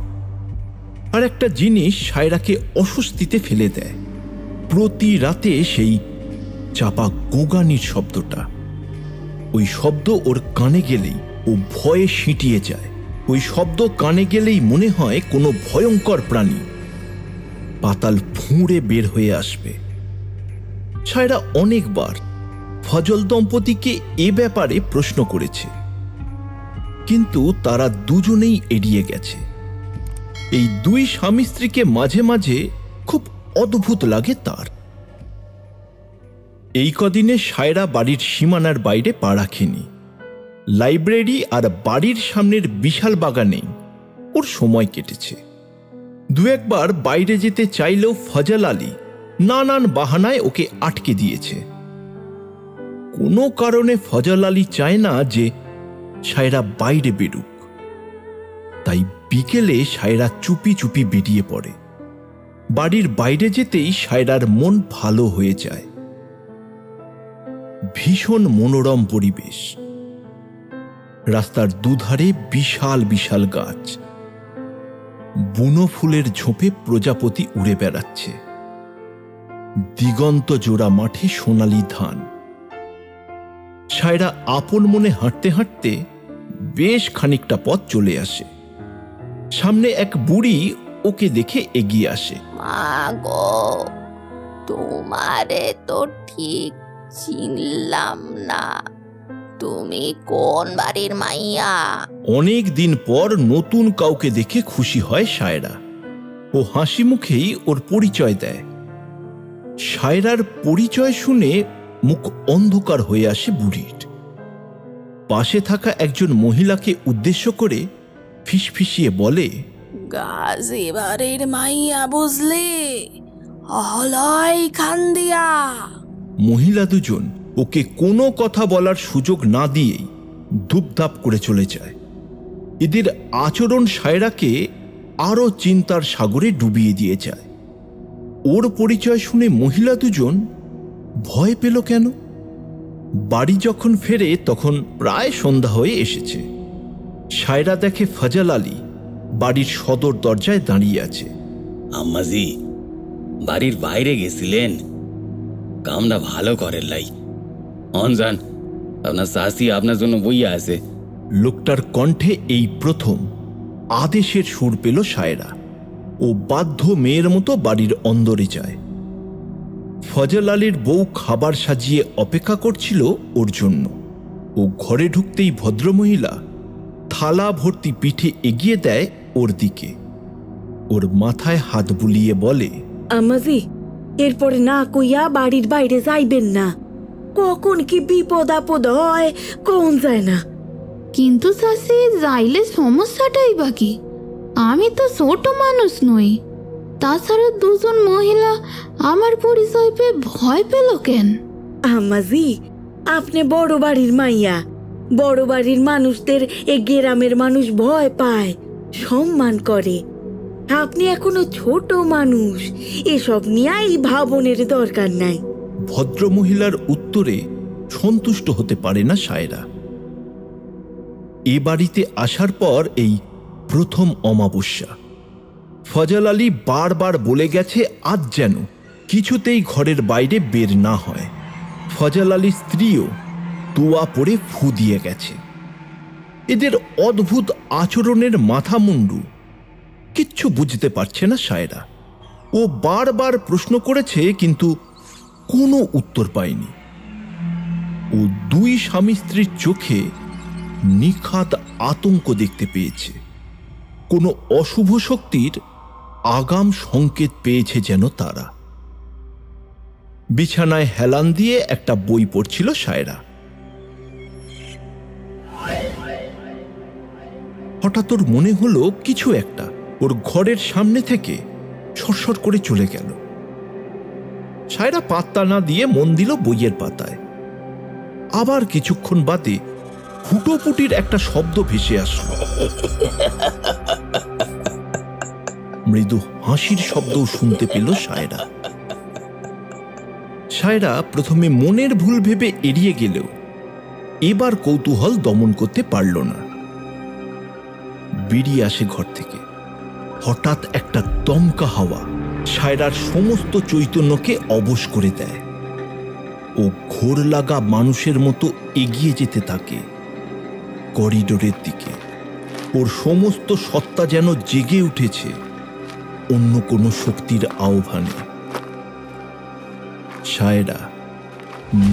আর একটা জিনিস সায়রাকে অস্বস্তিতে ফেলে দেয়। প্রতি রাতে সেই চাপা গোগানির শব্দটা। ওই শব্দ ওর কানে গেলেই ও ভয়ে সিঁটিয়ে যায়। ওই শব্দ কানে গেলেই মনে হয় কোনো ভয়ঙ্কর প্রাণী পাতাল ফুঁড়ে বের হয়ে আসবে। সায়রা অনেকবার ফজল দম্পতিকে এ ব্যাপারে প্রশ্ন করেছে, কিন্তু তারা দুজনেই এড়িয়ে গেছে। এই দুই স্বামী স্ত্রীকে মাঝে মাঝে খুব অদ্ভুত লাগে তার। এই কদিনে সায়রা বাড়ির সীমানার বাইরে পা রাখেনি। লাইব্রেরি আর বাড়ির সামনের বিশাল বাগানে ওর সময় কেটেছে। দু একবার বাইরে যেতে চাইলেও ফজল আলী নানান বাহানায় ওকে আটকে দিয়েছে। কোনো কারণে ফজল আলী চায় না যে সায়রা বাইরে বেরুক, তাই বিকেলে সায়রা চুপি চুপি বেরিয়ে পড়ে। বাড়ির বাইরে যেতেই সায়রার মন ভালো হয়ে যায়। ভীষণ মনোরম পরিবেশ, রাস্তার দুধারে বিশাল বিশাল গাছ, বুনো ফুলের ঝোপে প্রজাপতি উড়ে বেড়াচ্ছে, দিগন্ত জোড়া মাঠে সোনালি ধান। সায়রা আপন মনে হাঁটতে হাঁটতে বেশ খানিকটা পথ চলে আসে। সামনে এক বুড়ি ওকে দেখে এগিয়ে আসে। মা গো, তোমারে তো ঠিক চিনলাম না, তুমি কোন বাড়ির মাইয়া? অনেক দিন পর নতুন কাউকে দেখে খুশি হয় সায়রা। ও হাসি মুখেই ওর পরিচয় দেয়। সায়রার পরিচয় শুনে মুখ অন্ধকার হয়ে আসে বুড়ির। পাশে থাকা একজন মহিলাকে উদ্দেশ্য করে ফিসফিসিয়ে বলে, গাজী বাড়ির মাইয়া বুঝলে, হলয় খান্দিয়া। মহিলা দুজন ওকে কোনো কথা বলার সুযোগ না দিয়েই ধূপধাপ করে চলে যায়। এদের আচরণ সায়রাকে আরো চিন্তার সাগরে ডুবিয়ে দিয়ে যায়। ওর পরিচয় শুনে মহিলা দুজন ভয় পেল কেন? বাড়ি যখন ফেরে তখন প্রায় সন্ধ্যা হয়ে এসেছে। সায়রা দেখে ফজল আলী বাড়ির সদর দরজায় দাঁড়িয়ে আছে। আম্মাজি বাড়ির বাইরে গেছিলেন, কামটা ভালো করেন লাই। অনজান আপনার শাশি আপনার জন্য বইয়া আছে। লোকটার কণ্ঠে এই প্রথম আদেশের সুর পেল সায়রা। ও বাধ্য মেয়ের মতো বাড়ির অন্দরে যায়। ফজল আলীর বউ খাবার সাজিয়ে অপেক্ষা করছিল ওর জন্য। ও ঘরে ঢুকতেই ভদ্রমহিলা থালা ভর্তি পিঠে এগিয়ে দেয় ওর দিকে। ওর মাথায় হাত বুলিয়ে বলে, আমাজি এরপরে না কইয়া বাড়ির বাইরে যাইবেন না, কখন কি বিপদ আপদ হয় কোন যায় না। কিন্তু চাষি যাইলে সমস্যাটাই বাকি, আমি তো ছোট মানুষ নই। তাছাড়া দুজন মহিলা আমার পরিচয় পেয়ে ভয় পেল কেন? আমাজি আপনি বড় বাড়ির মাইয়া, বড় বাড়ির মানুষদের এ গ্রামের মানুষ ভয় পায়, সম্মান করে। আপনি এখনো ছোট মানুষ, এসব নিয়েই ভাবনের দরকার নাই। ভদ্রমহিলার উত্তরে সন্তুষ্ট হতে পারে না সায়রা। এ বাড়িতে আসার পর এই প্রথম অমাবস্যা। ফজল আলী বারবার বলে গেছে আজ যেন কিছুতেই ঘরের বাইরে বের না হয়। ফজল আলীর স্ত্রীও তোয়া পরে ফু দিয়ে গেছে। এদের অদ্ভুত আচরণের মাথা মুন্ডু কিচ্ছু বুঝতে পারছে না সায়রা। ও বারবার প্রশ্ন করেছে কিন্তু কোনো উত্তর পায়নি। ও দুই স্বামী স্ত্রীর চোখে নিখাত আতঙ্ক দেখতে পেয়েছে। কোনো অশুভ শক্তির আগাম সংকেত পেয়েছে যেন তারা। বিছানায় হেলান দিয়ে একটা বই পড়ছিল সায়রা। হঠাৎ ওর মনে হলো কিছু একটা ওর ঘরের সামনে থেকে সরসর করে চলে গেল। সায়রা পাত্তা না দিয়ে মন দিল বইয়ের পাতায়। আবার কিছুক্ষণ বাদে ফুটোপুটির একটা শব্দ ভেসে আসলো। মৃদু হাসির শব্দও শুনতে পেল সায়রা। সায়রা প্রথমে মনের ভুল ভেবে এড়িয়ে গেলেও এবার কৌতূহল দমন করতে পারল না। বেরিয়ে আসে ঘর থেকে। হঠাৎ একটা দমকা হাওয়া সায়রার সমস্ত চৈতন্যকে অবশ করে দেয়। ও ঘোর লাগা মানুষের মতো এগিয়ে যেতে থাকে করিডোরের দিকে। ওর সমস্ত সত্তা যেন জেগে উঠেছে অন্য কোনো শক্তির আহ্বানে। সায়রা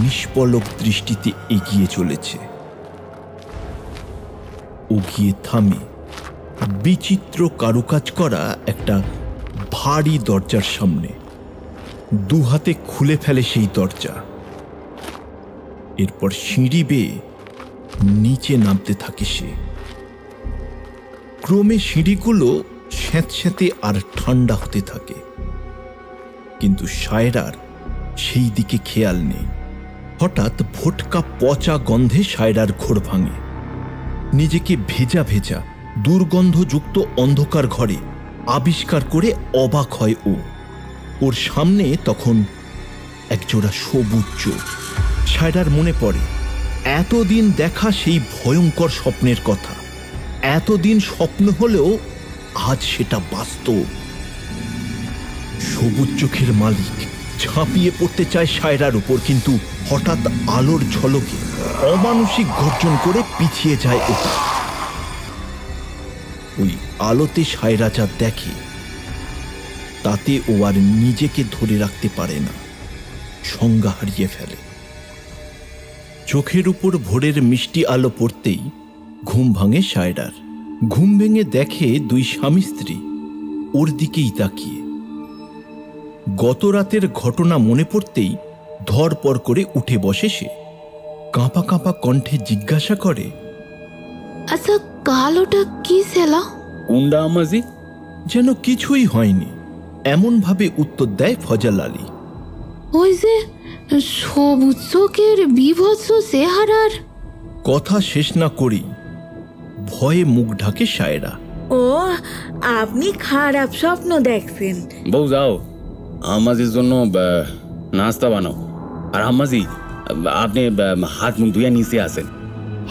নিষ্পলক দৃষ্টিতে এগিয়ে চলেছে। ও গিয়ে থামে বিচিত্র কারুকাজ করা একটা ভারী দরজার সামনে। দু হাতে খুলে ফেলে সেই দরজা। এরপর সিঁড়ি বেয়ে নিচে নামতে থাকে সে। ক্রমে সিঁড়িগুলো স্যাঁতস্যাঁতে আর ঠান্ডা হতে থাকে, কিন্তু সায়রার সেই দিকে খেয়াল নেই। হঠাৎ ভোটকা পচা গন্ধে সায়রার ঘোর ভাঙে। নিজেকে ভেজা ভেজা দুর্গন্ধযুক্ত অন্ধকার ঘরে আবিষ্কার করে অবাক হয় ও। ওর সামনে তখন একজোড়া সবুজ চোখ। সায়রার মনে পড়ে এতদিন দেখা সেই ভয়ঙ্কর স্বপ্নের কথা। এতদিন স্বপ্ন হলেও আজ সেটা বাস্তব। সবুজ চোখের মালিক ঝাঁপিয়ে পড়তে চায় সায়রার উপর, কিন্তু হঠাৎ আলোর ঝলকে অমানসিক গর্জন করে পিছিয়ে যায় ওটা। ওই আলোতে সায়রা যা দেখে তাতে ও আর নিজেকে ধরে রাখতে পারে না, সংজ্ঞা হারিয়ে ফেলে। চোখের উপর ভোরের মিষ্টি আলো পড়তেই ঘুম ভাঙে সায়রার। ঘুম ভেঙে দেখে দুই স্বামী স্ত্রী ওর দিকেই তাকিয়ে। গত রাতের ঘটনা মনে পড়তেই ধরপড় করে উঠে বসে সে। কাঁপা কাঁপা কণ্ঠে জিজ্ঞাসা করে, আচ্ছা কাল ওটা কি সেলা? কোনটা আম্মাজি? যেন কিছুই হয়নি এমন ভাবে উত্তর দেয় ফজল আলী। ওই যে সবুজ চোখের বিভৎস চেহারার। কথা শেষ না করেই ভয়ে মুখ ঢাকে সায়রা। ও, আপনি খারাপ স্বপ্ন দেখছেন। বউ যাও, আম্মাজির জন্য নাস্তা বানাও। আর আম্মাজি, আপনি হাত মুখ ধুয়ে নিচে আসেন।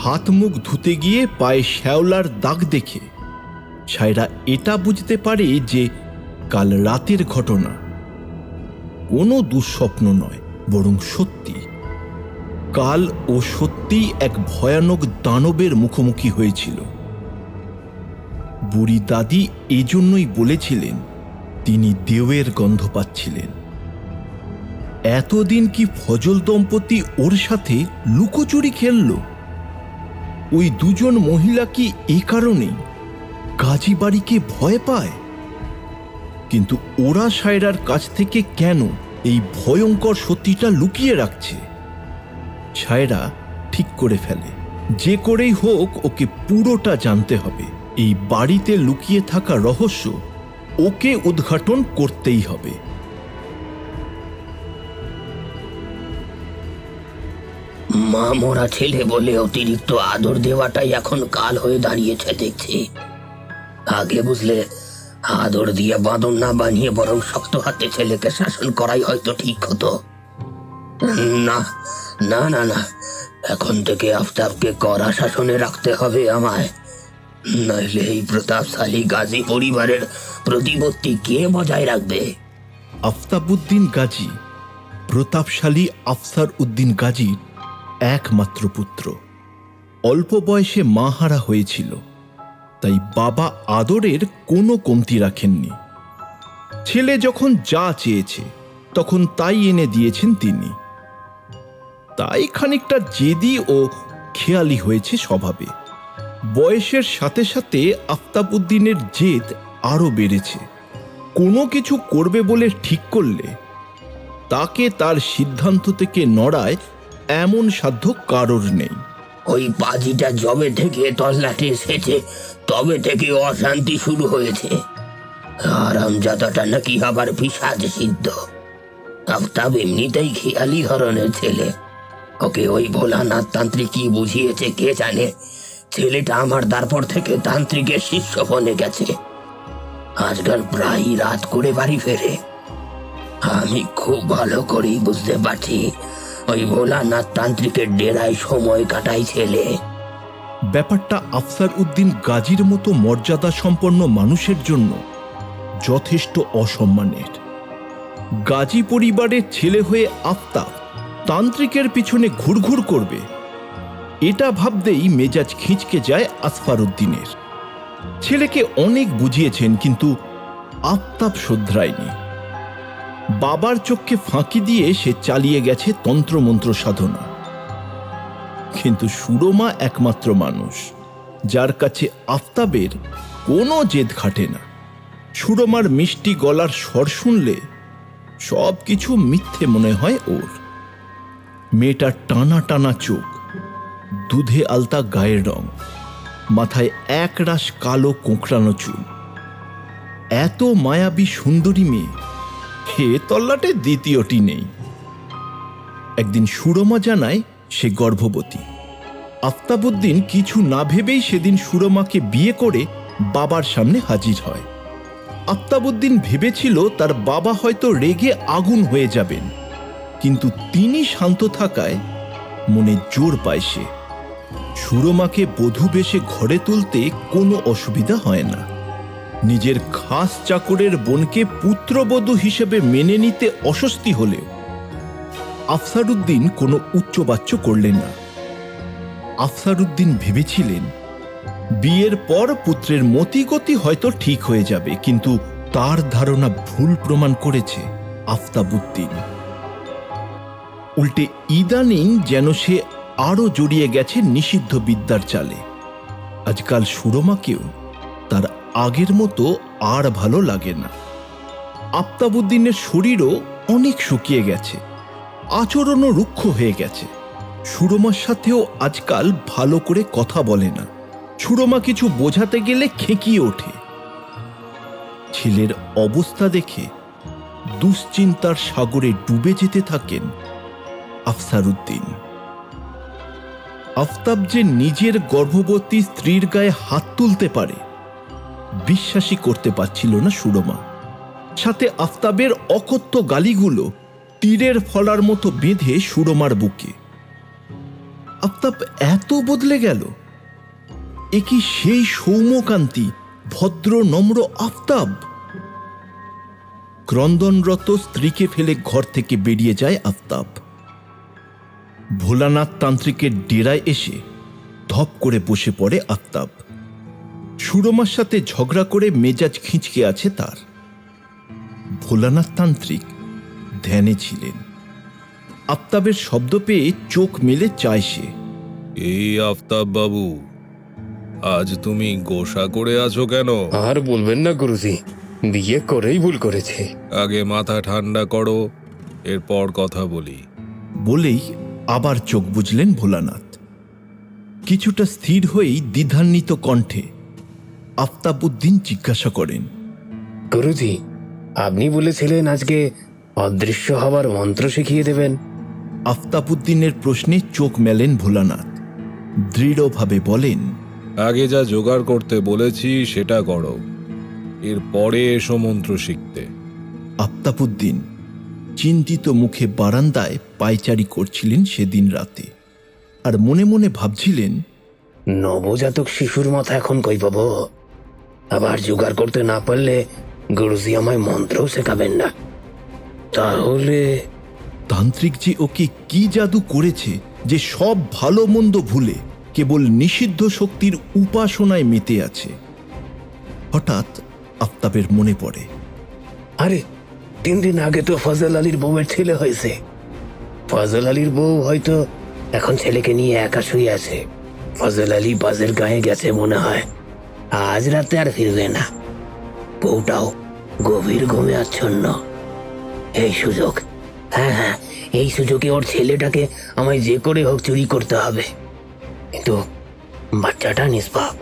হাত মুখ ধুতে গিয়ে পায়ে শ্যাওলার দাগ দেখে সায়রা এটা বুঝতে পারে যে কাল রাতের ঘটনা কোনো দুঃস্বপ্ন নয়, বরং সত্যি। কাল ও সত্যি এক ভয়ানক দানবের মুখোমুখি হয়েছিল। বুড়ি দাদি এজন্যই বলেছিলেন তিনি দেওয়ের গন্ধ পাচ্ছিলেন। এতদিন কি ফজল দম্পতি ওর সাথে লুকোচুরি খেলল? ওই দুজন মহিলা কি এ কারণেই গাজী বাড়িকে ভয় পায়? কিন্তু ওরা সায়রার কাছ থেকে কেন এই ভয়ঙ্কর সত্যিটা লুকিয়ে রাখছে? সায়রা ঠিক করে ফেলে যে করেই হোক ওকে পুরোটা জানতে হবে। এই বাড়িতে লুকিয়ে থাকা রহস্য ওকে উদ্ঘাটন করতেই হবে। মা মরা ছেলে বলে অতিরিক্ত আদর দেওয়াটাই এখন কাল হয়ে দাঁড়িয়েছে দেখছি। আগে বুঝলে আদর দিয়ে বাঁদর না বানিয়ে বরং শক্ত হাতে ছেলেকে শাসন করাই হয়তো ঠিক হতো। না না না না, এখন থেকে আফতাবকে কড়া শাসনে রাখতে হবে আমায়, নইলে এই প্রতাপশালী গাজী পরিবারের প্রতিপত্তি কে বজায় রাখবে? আফতাবউদ্দিন গাজী প্রতাপশালী আফসার উদ্দিন গাজীর একমাত্র পুত্র। অল্প বয়সে মা হারা হয়েছিল, তাই বাবা আদরের কোনো কমতি রাখেননি। ছেলে যখন যা চেয়েছে তখন তাই এনে দিয়েছেন তিনি। তাই খানিকটা জেদি ও খেয়ালি হয়েছে স্বভাবে। বয়সের সাথে সাথে আফতাবউদ্দিনের জেদ আরো বেড়েছে। কোনো কিছু করবে বলে ঠিক করলে তাকে তার সিদ্ধান্ত থেকে নড়ায় এমন সাধ্য কারোর নেই। ওই পাজিটা জবে থেকে তল্লাটে এসেছে তবে থেকে অশান্তি শুরু হয়েছে। আরামজাদাটা নাকি আবার পিশাচ সিদ্ধ। আফতাব এমনিতেই খেয়ালি ধরনের ছেলে, ওকে ওই ভোলানাথ তান্ত্রিক কি বুঝিয়েছে কে জানে। ছেলেটা আমার তারপর থেকে তান্ত্রিকের শিষ্য বনে গেছে। আজকাল প্রায় রাত করে বাড়ি ফেরে। আমি খুব ভালো করেই বুঝতে পারছি ওই ভোলানাথ তান্ত্রিকের ডেরায় সময় কাটাই ছেলে। ব্যাপারটা আফসার উদ্দিন গাজীর মতো মর্যাদা সম্পন্ন মানুষের জন্য যথেষ্ট অসম্মানের। গাজী পরিবারের ছেলে হয়ে আফতাব তান্ত্রিকের পিছনে ঘুরঘুর করবে, এটা ভাবতেই মেজাজ খিঁচকে যায় আসফার উদ্দিনের। ছেলেকে অনেক বুঝিয়েছেন, কিন্তু আফতাব শোধরায়নি। বাবার চোখকে ফাঁকি দিয়ে সে চালিয়ে গেছে তন্ত্রমন্ত্র সাধনা। কিন্তু সুরমা একমাত্র মানুষ যার কাছে আফতাবের কোনো জেদ খাটে না। সুরমার মিষ্টি গলার স্বর শুনলে সব কিছু মিথ্যে মনে হয় ওর। মেয়েটার টানা টানা চোখ, দুধে আলতা গায়ের রং, মাথায় একরাশ কালো কোঁকড়ানো চুল। এত মায়াবী সুন্দরী মেয়ে, হে তল্লাটে দ্বিতীয়টি নেই। একদিন সুরমা জানায় সে গর্ভবতী। আফতাবউদ্দিন কিছু না ভেবেই সেদিন সুরমাকে বিয়ে করে বাবার সামনে হাজির হয়। আফতাবউদ্দিন ভেবেছিল তার বাবা হয়তো রেগে আগুন হয়ে যাবেন, কিন্তু তিনি শান্ত থাকায় মনে জোর পায় সে। সুরমাকে বধূ বেশে ঘরে তুলতে কোনো অসুবিধা হয় না। নিজের খাস চাকরের বোনকে পুত্রবধূ হিসেবে মেনে নিতে অস্বস্তি হলেও আফসারউদ্দিন কোনো উচ্চবাচ্য করলেন না। আফসারউদ্দিন ভেবেছিলেন বিয়ের পর পুত্রের মতিগতি হয়তো ঠিক হয়ে যাবে, কিন্তু তার ধারণা ভুল প্রমাণ করেছে আফতাবউদ্দিন। উল্টে ইদানিং যেন সে আরো জড়িয়ে গেছে নিষিদ্ধ বিদ্যার চালে। আজকাল সুরমাকেও তার আগের মতো আর ভালো লাগে না। আফতাবউদ্দিনের শরীরও অনেক শুকিয়ে গেছে, আচরণও রুক্ষ হয়ে গেছে। সুরমার সাথেও আজকাল ভালো করে কথা বলে না। সুরমা কিছু বোঝাতে গেলে খেকিয়ে ওঠে। ছেলের অবস্থা দেখে দুশ্চিন্তার সাগরে ডুবে যেতে থাকেন আফসারউদ্দিন। আফতাব যে নিজের গর্ভবতী স্ত্রীর গায়ে হাত তুলতে পারে বিশ্বাসই করতে পারছিল না সুরমা। সাথে আফতাবের অকথ্য গালিগুলো তীরের ফলার মতো বেঁধে সুরমার বুকে। আফতাব এত বদলে গেল? এ কি সেই সৌম্যকান্তি, ভদ্র নম্র আফতাব? ক্রন্দনরত স্ত্রীকে ফেলে ঘর থেকে বেরিয়ে যায় আফতাব। ভোলানাথ তান্ত্রিকের ডেরায় এসে ধপ করে বসে পড়ে আফতাব। সুরমার সাথে ঝগড়া করে মেজাজ খিঁচকে আছে তার। ভোলানাথ তান্ত্রিক ধ্যানে ছিলেন। আফতাবের শব্দ পেয়ে চোখ মেলে চায় সে। এই আফতাব বাবু, আজ তুমি গোসা করে আছো কেন? আর বলবেন না গুরুজি, বিয়ে করেই ভুল করেছে। আগে মাথা ঠান্ডা করো, এরপর কথা বলি। বলেই আবার চোখ বুঝলেন ভোলানাথ। কিছুটা স্থির হয়েই দ্বিধান্বিত কণ্ঠে আফতাবউদ্দিন জিজ্ঞাসা করেন, গুরুজি, আপনি বলেছিলেন আজকে অদৃশ্য হবার মন্ত্র শিখিয়ে দেবেন। আফতাবউদ্দিনের প্রশ্নে চোখ মেলেন ভোলানাথ। দৃঢ়ভাবে বলেন, আগে যা জোগাড় করতে বলেছি সেটা করো, এরপরে এসো মন্ত্র শিখতে। আফতাবউদ্দিন চিন্তিত মুখে বারান্দায় পায়চারি করছিলেন সেদিন রাতে, আর মনে মনে ভাবছিলেন, নবজাতক শিশুর মাথা এখন কই পাবো? আবার জোগাড় করতে না পারলে গুরুজি আমায় মন্ত্রও শেখাবেন না। তাহলে তান্ত্রিক যে ওকে কি জাদু করেছে যে সব ভালো মন্দ ভুলে কেবল নিষিদ্ধ শক্তির উপাসনায় মেতে আছে। হঠাৎ আফতাবের মনে পড়ে, আরে 3 দিন আগে তো ফজল আলীর বউয়ের ছেলে হয়েছে। ফজল আলীর বউ হয়তো এখন ছেলেকে নিয়ে একা শুয়ে আছে। ফজল আলী বাজের গায়ে গেছে মনে হয়, আজ রাতে আর ফিরবে না। বউটাও গভীর ঘুমে আচ্ছন্ন। এই সুযোগ, হ্যাঁ, এই সুযোগে ওর ছেলেটাকে আমায় যে করে হোক চুরি করতে হবে। কিন্তু বাচ্চাটা নিষ্পাপ,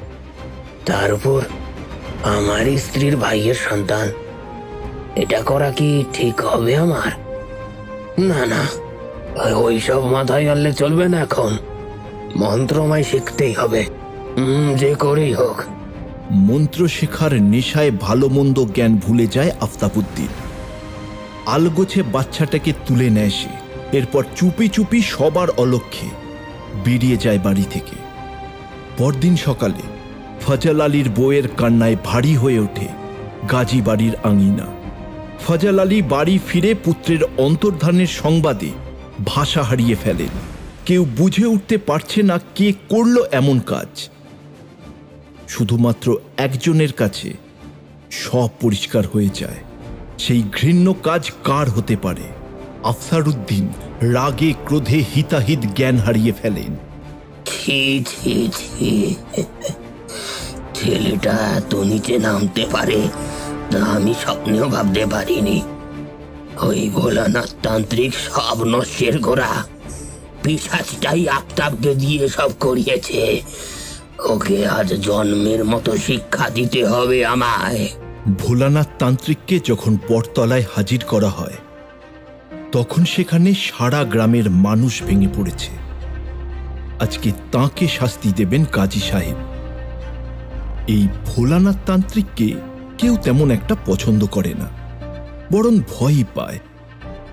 তার উপর আমার স্ত্রীর ভাইয়ের সন্তান। এটা করা কি ঠিক হবে আমার? না, ওই সব মাথায় আনলে চলবে না। এখন মন্ত্রমায় শিখতেই হবে, যে করেই হোক। মন্ত্র শেখার নেশায় ভালো মন্দ জ্ঞান ভুলে যায় আফতাবউদ্দিন। আলগোছে বাচ্চাটাকে তুলে নেয় সে। এরপর চুপি চুপি সবার অলক্ষ্যে বেরিয়ে যায় বাড়ি থেকে। পরদিন সকালে ফজল আলীর বউয়ের কান্নায় ভারী হয়ে ওঠে গাজী বাড়ির আঙিনা। ফজল আলী বাড়ি ফিরে পুত্রের অন্তর্ধানের সংবাদে ভাষা হারিয়ে ফেলেন। কেউ বুঝে উঠতে পারছে না কে করল এমন কাজ। শুধুমাত্র একজনের কাছে সব পরিষ্কার হয়ে যায়। সেই ঘৃণ্য কাজ কার হতে পারে? আফসারউদ্দিন রাগে ক্রোধে হিতাহিত জ্ঞান হারিয়ে ফেলেন। ছি, ছেলেটা এত নিচে নামতে পারে তা আমি স্বপ্নেও ভাবতে পারিনি। ওই ভোলানাথ তান্ত্রিক সব নষ্টের গোড়া। পিশাচটাই আফতাবকে দিয়ে সব করিয়েছে। ওকে আজ জন্মের মতো শিক্ষা দিতে হবে আমায়। ভোলানাথ তান্ত্রিককে যখন বটতলায় হাজির করা হয় তখন সেখানে সারা গ্রামের মানুষ ভেঙে পড়েছে। আজকে তাঁকে শাস্তি দেবেন কাজী সাহেব। এই ভোলানাথ তান্ত্রিককে কেউ তেমন একটা পছন্দ করে না, বরং ভয়ই পায়।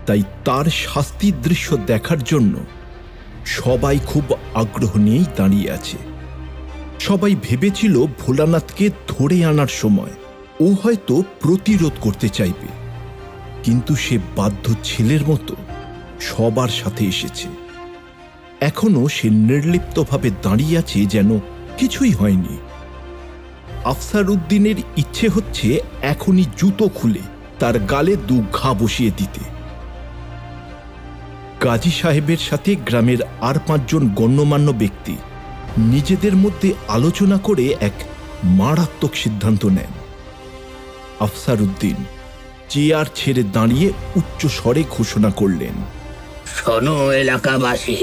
তাই তার শাস্তির দৃশ্য দেখার জন্য সবাই খুব আগ্রহ নিয়েই দাঁড়িয়ে আছে। সবাই ভেবেছিল ভোলানাথকে ধরে আনার সময় ও হয়তো প্রতিরোধ করতে চাইবে, কিন্তু সে বাধ্য ছেলের মতো সবার সাথে এসেছে। এখনো সে নির্লিপ্তভাবে দাঁড়িয়ে আছে যেন কিছুই হয়নি। আফসার উদ্দিনের ইচ্ছে হচ্ছে এখনই জুতো খুলে তার গালে 2 ঘা বসিয়ে দিতে। কাজী সাহেবের সাথে গ্রামের আর 5 জন গণ্যমান্য ব্যক্তি নিজেদের মধ্যে আলোচনা করে এক মারাত্মক সিদ্ধান্ত নেন। আফসার উদ্দিন চেয়ার ছেড়ে দাঁড়িয়ে উচ্চ স্বরে ঘোষণা করলেন, শোনো এলাকাবাসী,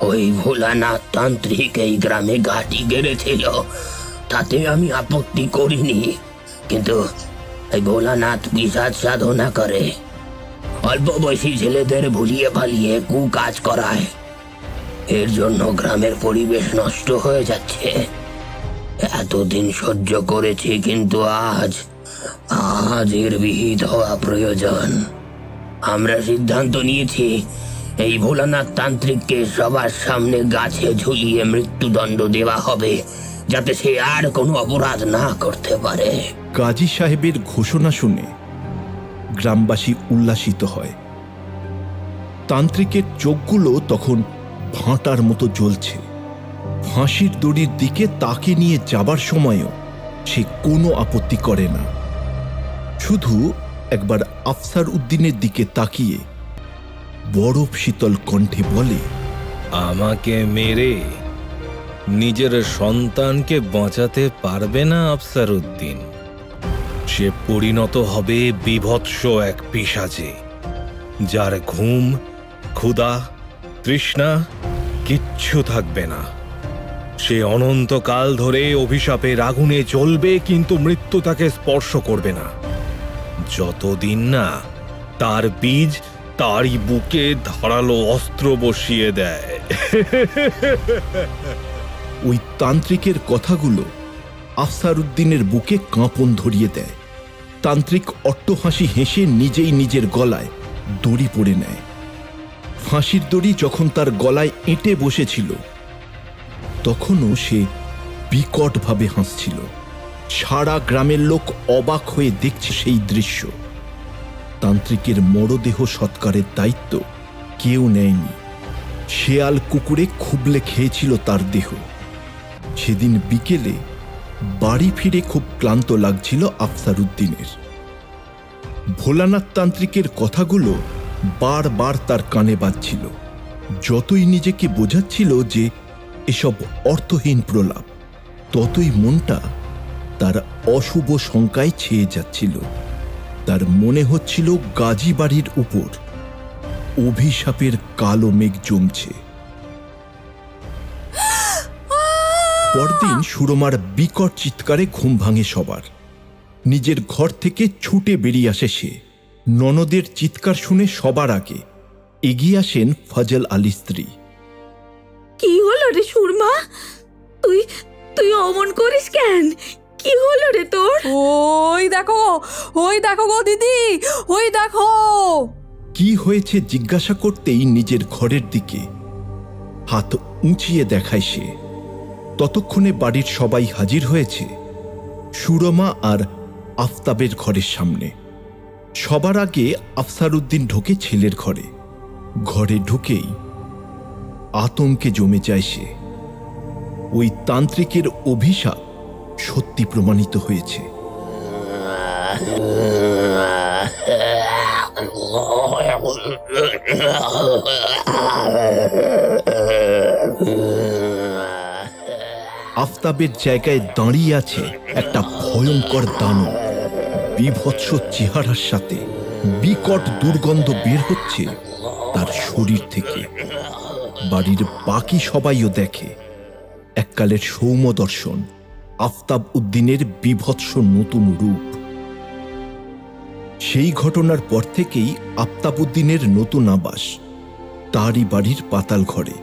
ওই ভোলানাথ তান্ত্রিক এই গ্রামে ঘাঁটি গেড়েছিল, তাতে আমি আপত্তি করিনি। কিন্তু এই ভোলানাথ পিশাচ সাধনা করে, অল্প বয়সী ছেলেদের ভুলিয়ে ভালিয়ে কুকাজ করায়। এর জন্য গ্রামের পরিবেশ নষ্ট হয়ে যাচ্ছে। এতদিন সহ্য করেছি, কিন্তু আজ এর বিহিত হওয়া প্রয়োজন। আমরা সিদ্ধান্ত নিয়েছি এই ভোলানাথ তান্ত্রিককে সবার সামনে গাছে ঝুলিয়ে মৃত্যুদণ্ড দেওয়া হবে, যাতে সে আর কোনো অপরাধ না করতে পারে। কাজী সাহেবের ঘোষণা শুনে গ্রামবাসী উল্লাসিত হয়। তান্ত্রিকের চোখগুলো তখন ভাঁটার মতো জ্বলছে। ফাঁসির দড়ির দিকে তাকে নিয়ে যাবার সময়ও সে কোনো আপত্তি করে না, শুধু একবার আফসার উদ্দিনের দিকে তাকিয়ে বরফ শীতল কণ্ঠে বলে, আমাকে মেরে নিজের সন্তানকে বাঁচাতে পারবে না আফসার উদ্দিন। সে পরিণত হবে বিভৎস এক পিশাচে, যার ঘুম, ক্ষুধা, তৃষ্ণা কিচ্ছু থাকবে না। সে অনন্তকাল ধরে অভিশাপের আগুনে জ্বলবে, কিন্তু মৃত্যু তাকে স্পর্শ করবে না, যতদিন না তার বীজ তারই বুকে ধারালো অস্ত্র বসিয়ে দেয়। ওই তান্ত্রিকের কথাগুলো আফসার উদ্দিনের বুকে কাঁপন ধরিয়ে দেয়। তান্ত্রিক অট্টহাসি হেসে নিজেই নিজের গলায় দড়ি পড়ে নেয়। ফাঁসির দড়ি যখন তার গলায় এঁটে বসেছিল তখনও সে বিকটভাবে হাসছিল। সারা গ্রামের লোক অবাক হয়ে দেখছে সেই দৃশ্য। তান্ত্রিকের মরদেহ সৎকারের দায়িত্ব কেউ নেয়নি। শেয়াল কুকুরে খুবলে খেয়েছিল তার দেহ। সেদিন বিকেলে বাড়ি ফিরে খুব ক্লান্ত লাগছিল আফসার উদ্দিনের। ভোলানাথ তান্ত্রিকের কথাগুলো বারবার তার কানে বাজছিল। যতই নিজেকে বোঝাচ্ছিল যে এসব অর্থহীন প্রলাপ, ততই মনটা তার অশুভ শঙ্কায় ছেয়ে যাচ্ছিল। তার মনে হচ্ছিল গাজী বাড়ির উপর অভিশাপের কালো মেঘ জমছে। পরদিন সুরমার বিকট চিৎকারে ঘুম ভাঙে সবার। নিজের ঘর থেকে ছুটে বেরিয়ে আসে সে। ননদের চিৎকার শুনে সবার আগে এগিয়ে আসেন ফজল আলী স্ত্রী। কি হলো রে সুরমা? তুই তুই অমন করিস কেন? কি হলো রে তোর? ওই দেখো গো দিদি, ওই দেখো। কি হয়েছে জিজ্ঞাসা করতেই নিজের ঘরের দিকে হাত উঁচিয়ে দেখায় সে। ততক্ষণে বাড়ির সবাই হাজির হয়েছে সুরমা আর আফতাবের ঘরের সামনে। সবার আগে আফসার উদ্দিন ঢোকে ছেলের ঘরে। ঘরে ঢুকেই আতঙ্কে জমে যায় সে। ওই তান্ত্রিকের অভিশাপ সত্যি প্রমাণিত হয়েছে। আফতাবের জায়গায় দাঁড়িয়ে আছে একটা ভয়ঙ্কর দানব। বিভৎস চেহারার সাথে বিকট দুর্গন্ধ বের হচ্ছে তার শরীর থেকে। বাড়ির বাকি সবাইও দেখে এককালের সৌম্য দর্শন আফতাব উদ্দিনের বিভৎস নতুন রূপ। সেই ঘটনার পর থেকেই আফতাব উদ্দিনের নতুন আবাস তারই বাড়ির পাতাল ঘরে।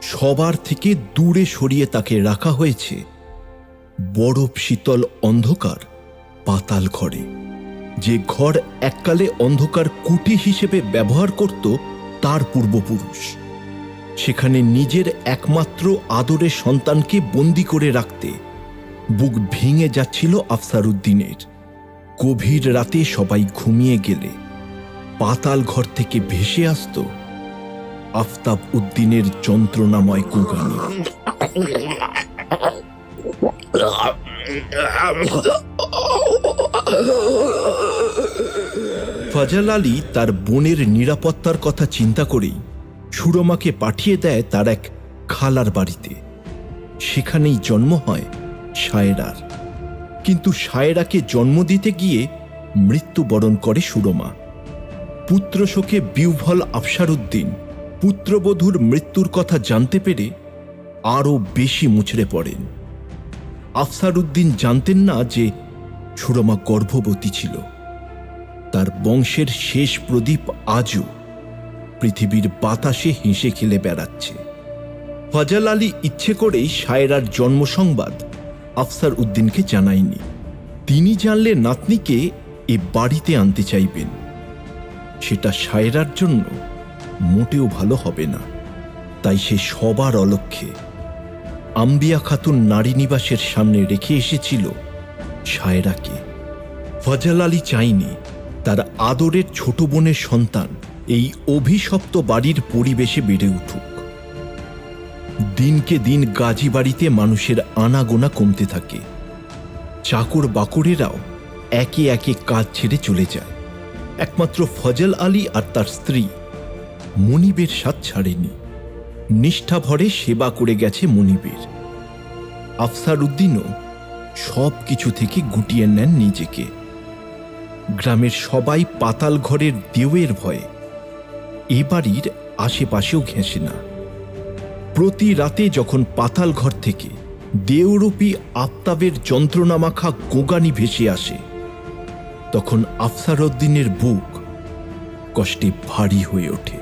সবার থেকে দূরে সরিয়ে তাকে রাখা হয়েছে বরফ শীতল অন্ধকার পাতাল ঘরে, যে ঘর এককালে অন্ধকার কুটি হিসেবে ব্যবহার করত তার পূর্বপুরুষ। সেখানে নিজের একমাত্র আদরের সন্তানকে বন্দি করে রাখতে বুক ভেঙে যাচ্ছিল আফসার উদ্দিনের। গভীর রাতে সবাই ঘুমিয়ে গেলে পাতাল ঘর থেকে ভেসে আসত আফতাব উদ্দিনের যন্ত্রণাময় কুগানি। ফজল আলী তার বোনের নিরাপত্তার কথা চিন্তা করেই সুরমাকে পাঠিয়ে দেয় তার এক খালার বাড়িতে। সেখানেই জন্ম হয় শায়রার। কিন্তু শায়রাকে জন্ম দিতে গিয়ে মৃত্যুবরণ করে সুরমা। পুত্র শোকে বিহ্বল আফসার উদ্দিন পুত্রবধূর মৃত্যুর কথা জানতে পেরে আরও বেশি মুচড়ে পড়েন। আফসার উদ্দিন জানতেন না যে সুরমা গর্ভবতী ছিল। তার বংশের শেষ প্রদীপ আজও পৃথিবীর বাতাসে হেসে খেলে বেড়াচ্ছে। ফজল আলী ইচ্ছে করেই শায়রার জন্ম সংবাদ আফসার উদ্দিনকে জানায়নি। তিনি জানলে নাতনিকে এ বাড়িতে আনতে চাইবেন। সেটা শায়রার জন্য মোটেও ভালো হবে না। তাই সে সবার অলক্ষ্যে আম্বিয়া খাতুন নারী নিবাসের সামনে রেখে এসেছিল শায়রাকে। ফজল আলী চাইনি তার আদরের ছোট বোনের সন্তান এই অভিশপ্ত বাড়ির পরিবেশে বেড়ে উঠুক। দিনকে দিন গাজী বাড়িতে মানুষের আনাগোনা কমতে থাকে। চাকর বাকরেরাও একে একে কাজ ছেড়ে চলে যায়। একমাত্র ফজল আলী আর তার স্ত্রী মনিবের সাথ ছাড়েনি। নিষ্ঠা ভরে সেবা করে গেছে মনিবের। আফসার উদ্দিনও সব কিছু থেকে গুটিয়ে নেন নিজেকে। গ্রামের সবাই পাতাল ঘরের দেওয়ের ভয়ে এ বাড়ির আশেপাশেও ঘেঁষে না। প্রতি রাতে যখন পাতাল ঘর থেকে দেওরূপী আফতাবের যন্ত্রণামাখা গোগানি ভেসে আসে, তখন আফসার উদ্দিনের বুক কষ্টে ভারী হয়ে ওঠে।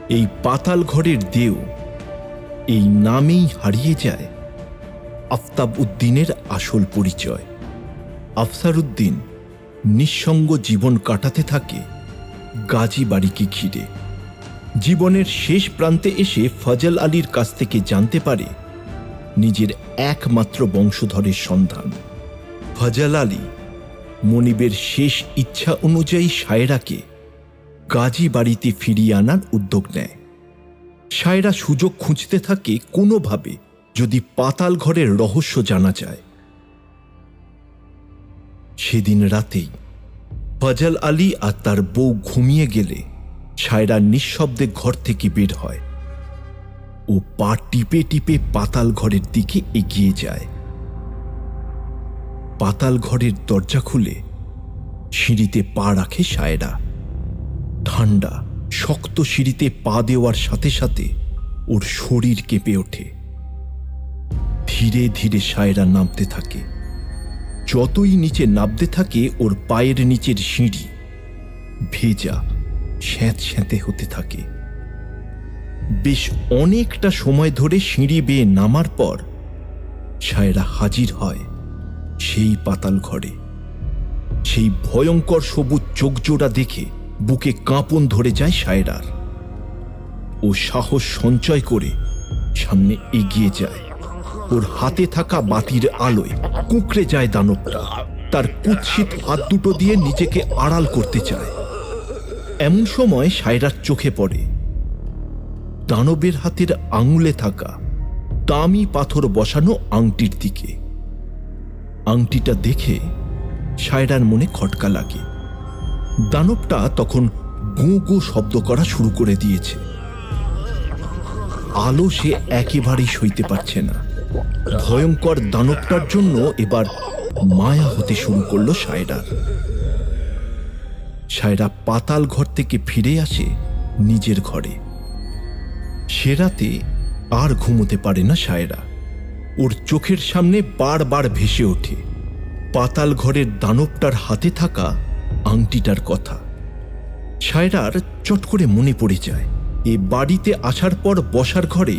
এই পাতাল ঘরের দেও, এই নামেই হারিয়ে যায় আফতাব উদ্দিনের আসল পরিচয়। আফসার উদ্দিন নিঃসঙ্গ জীবন কাটাতে থাকে গাজী বাড়িকে ঘিরে। জীবনের শেষ প্রান্তে এসে ফজল আলীর কাছ থেকে জানতে পারে নিজের একমাত্র বংশধরের সন্ধান। ফজল আলী মনিবের শেষ ইচ্ছা অনুযায়ী শায়রাকে গাজী বাড়িতে ফিরিয়ে আনার উদ্যোগ নেয়। শায়রা সুযোগ খুঁজতে থাকে কোনোভাবে যদি পাতাল ঘরের রহস্য জানা যায়। সেদিন রাতেই ফজল আলী আর তার বউ ঘুমিয়ে গেলে শায়রা নিঃশব্দে ঘর থেকে বের হয় ও পা টিপে টিপে পাতাল ঘরের দিকে এগিয়ে যায়। পাতাল ঘরের দরজা খুলে সিঁড়িতে পা রাখে শায়রা। ঠান্ডা শক্ত সিঁড়িতে পা দেওয়ার সাথে সাথে ওর শরীর কেঁপে ওঠে। ধীরে ধীরে শায়রা নামতে থাকে। যতই নিচে নামতে থাকে ওর পায়ের নিচের সিঁড়ি ভেজা স্যাঁতস্যাঁতে হতে থাকে। বেশ অনেকটা সময় ধরে সিঁড়ি বেয়ে নামার পর শায়রা হাজির হয় সেই পাতাল ঘরে। সেই ভয়ঙ্কর সবুজ চোখজোড়া দেখে বুকে কাঁপন ধরে যায় শায়রার। ও সাহস সঞ্চয় করে সামনে এগিয়ে যায়। ওর হাতে থাকা বাতির আলোয় কুঁকড়ে যায় দানবটা। তার কুৎসিত হাত দুটো দিয়ে নিজেকে আড়াল করতে চায়। এমন সময় শায়রার চোখে পড়ে দানবের হাতের আঙুলে থাকা দামি পাথর বসানো আংটির দিকে। আংটিটা দেখে শায়রার মনে খটকা লাগে। দানবটা তখন গো গো শব্দ করা শুরু করে দিয়েছে। আলো সে একেবারেই সইতে পারছে না। ভয়ঙ্কর দানবটার জন্য এবার মায়া হতে শুরু করলো সায়রার। সায়রা পাতাল ঘর থেকে ফিরে আসে নিজের ঘরে। সে রাতে আর ঘুমোতে পারে না সায়রা। ওর চোখের সামনে বারবার ভেসে ওঠে পাতাল ঘরের দানবটার হাতে থাকা আংটিটার কথা। সায়রার চট করে মনে পড়ে যায় এ বাড়িতে আসার পর বসার ঘরে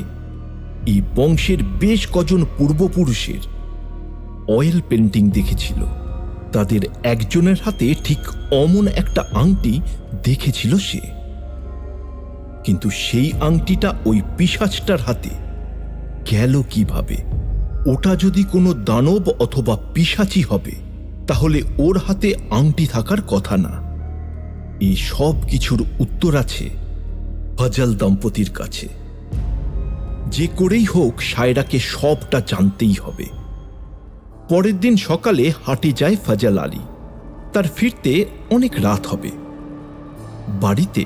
এই বংশের বেশ কজন পূর্বপুরুষের অয়েল পেন্টিং দেখেছিল। তাদের একজনের হাতে ঠিক অমন একটা আংটি দেখেছিল সে। কিন্তু সেই আংটিটা ওই পিশাচটার হাতে গেল কিভাবে? ওটা যদি কোনো দানব অথবা পিশাচি হবে তাহলে ওর হাতে আংটি থাকার কথা না। এই সব কিছুর উত্তর আছে ফজল দম্পতির কাছে। যে করেই হোক সায়রাকে সবটা জানতেই হবে। পরের দিন সকালে হাটে যায় ফজল আলী। তার ফিরতে অনেক রাত হবে। বাড়িতে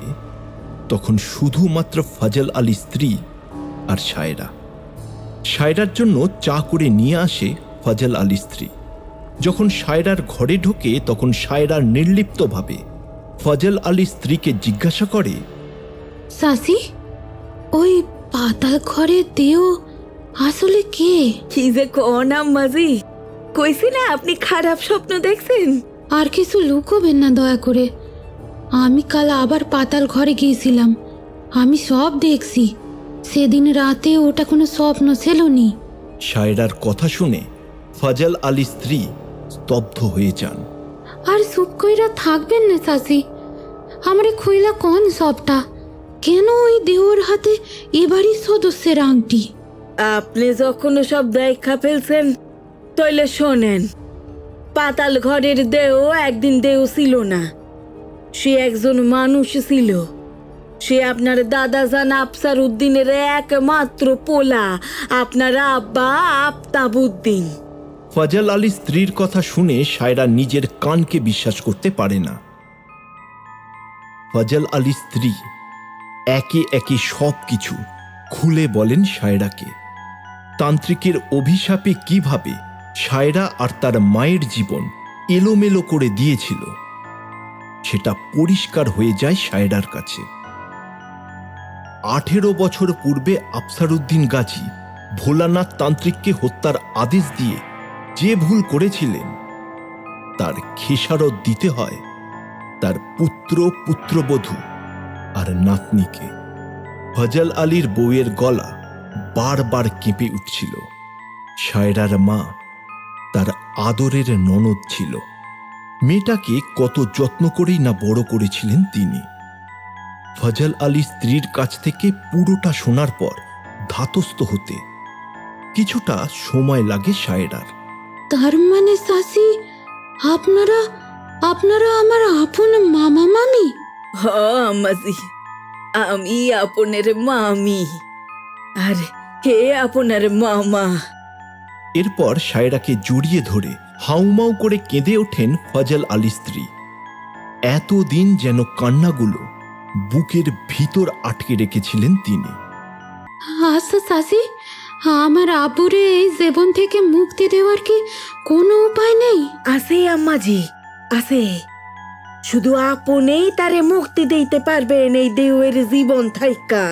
তখন শুধুমাত্র ফজল আলী স্ত্রী আর সায়রা। সায়রার জন্য চা করে নিয়ে আসে ফজল আলী স্ত্রী। যখন সায়রার ঘরে ঢোকে তখন সায়রা নির্লিপ্তভাবে ফজল আলী স্ত্রীকে জিজ্ঞাসা করে, সাসি, ওই পাতাল ঘরের দেহ আসলে কে? কি যে কোন আম্মাজি, কইছি না আপনি খারাপ স্বপ্ন দেখছেন। আর কিছু লুকোবেন না দয়া করে। আমি কাল আবার পাতাল ঘরে গিয়েছিলাম, আমি সব দেখছি। সেদিন রাতে ওটা কোনো স্বপ্ন ছিল নি। সায়রার কথা শুনে ফজল আলী স্ত্রী স্তব্ধ হয়ে যান। আর চুপ কইরা থাকবেন না চাচি, আমারে খুইলা কোন সবটা? কেন ওই দেহর হাতে এবারই সদস্যের আংটি? আপনি যখন সব দেখা ফেলছেন তাইলে শোনেন, পাতাল ঘরের দেহ একদিন দেহ ছিল না, সে একজন মানুষ ছিল। সে আপনার দাদা জান আফসার উদ্দিনের একমাত্র পোলা, আপনার আব্বা আফতাবউদ্দিন। ফজল আলী স্ত্রীর কথা শুনে সায়রা নিজের কানকে বিশ্বাস করতে পারে না। ফজল আলী স্ত্রী একে একে সব কিছু খুলে বলেন সায়রাকে। তান্ত্রিকের অভিশাপে কিভাবে সায়রা আর তার মায়ের জীবন এলোমেলো করে দিয়েছিল সেটা পরিষ্কার হয়ে যায় সায়রার কাছে। 18 বছর পূর্বে আফসার উদ্দিন গাজী ভোলানাথ তান্ত্রিককে হত্যার আদেশ দিয়ে যে ভুল করেছিলেন তার খেসারত দিতে হয় তার পুত্র, পুত্রবধূ আর নাতনিকে। ফজল আলীর বউয়ের গলা বারবার কেঁপে উঠছিল। সায়রার মা তার আদরের ননদ ছিল। মেয়েটাকে কত যত্ন করেই না বড় করেছিলেন তিনি। ফজল আলী স্ত্রীর কাছ থেকে পুরোটা শোনার পর ধাতস্থ হতে কিছুটা সময় লাগে সায়রার। তার মানে চাচি, আপনারা আপনারা আমার আপন মামা মামি? হ আম্মাজি, আমি আপনের মামি আর হে আপনার মামা। এরপর সায়রাকে জড়িয়ে ধরে হাউমাউ করে কেঁদে ওঠেন ফজল আলী স্ত্রী। এতদিন যেন কান্নাগুলো বুকের ভিতর আটকে রেখেছিলেন তিনি। আচ্ছা চাচি, আমার আব্বুরে এই জীবন থেকে মুক্তি দেওয়ার কি কোনো উপায় নেই? আছে আম্মাজি, আছে। শুধু আপনেই তারে মুক্তি দিতে পারবেন এই দেহের জীবন থাইকা।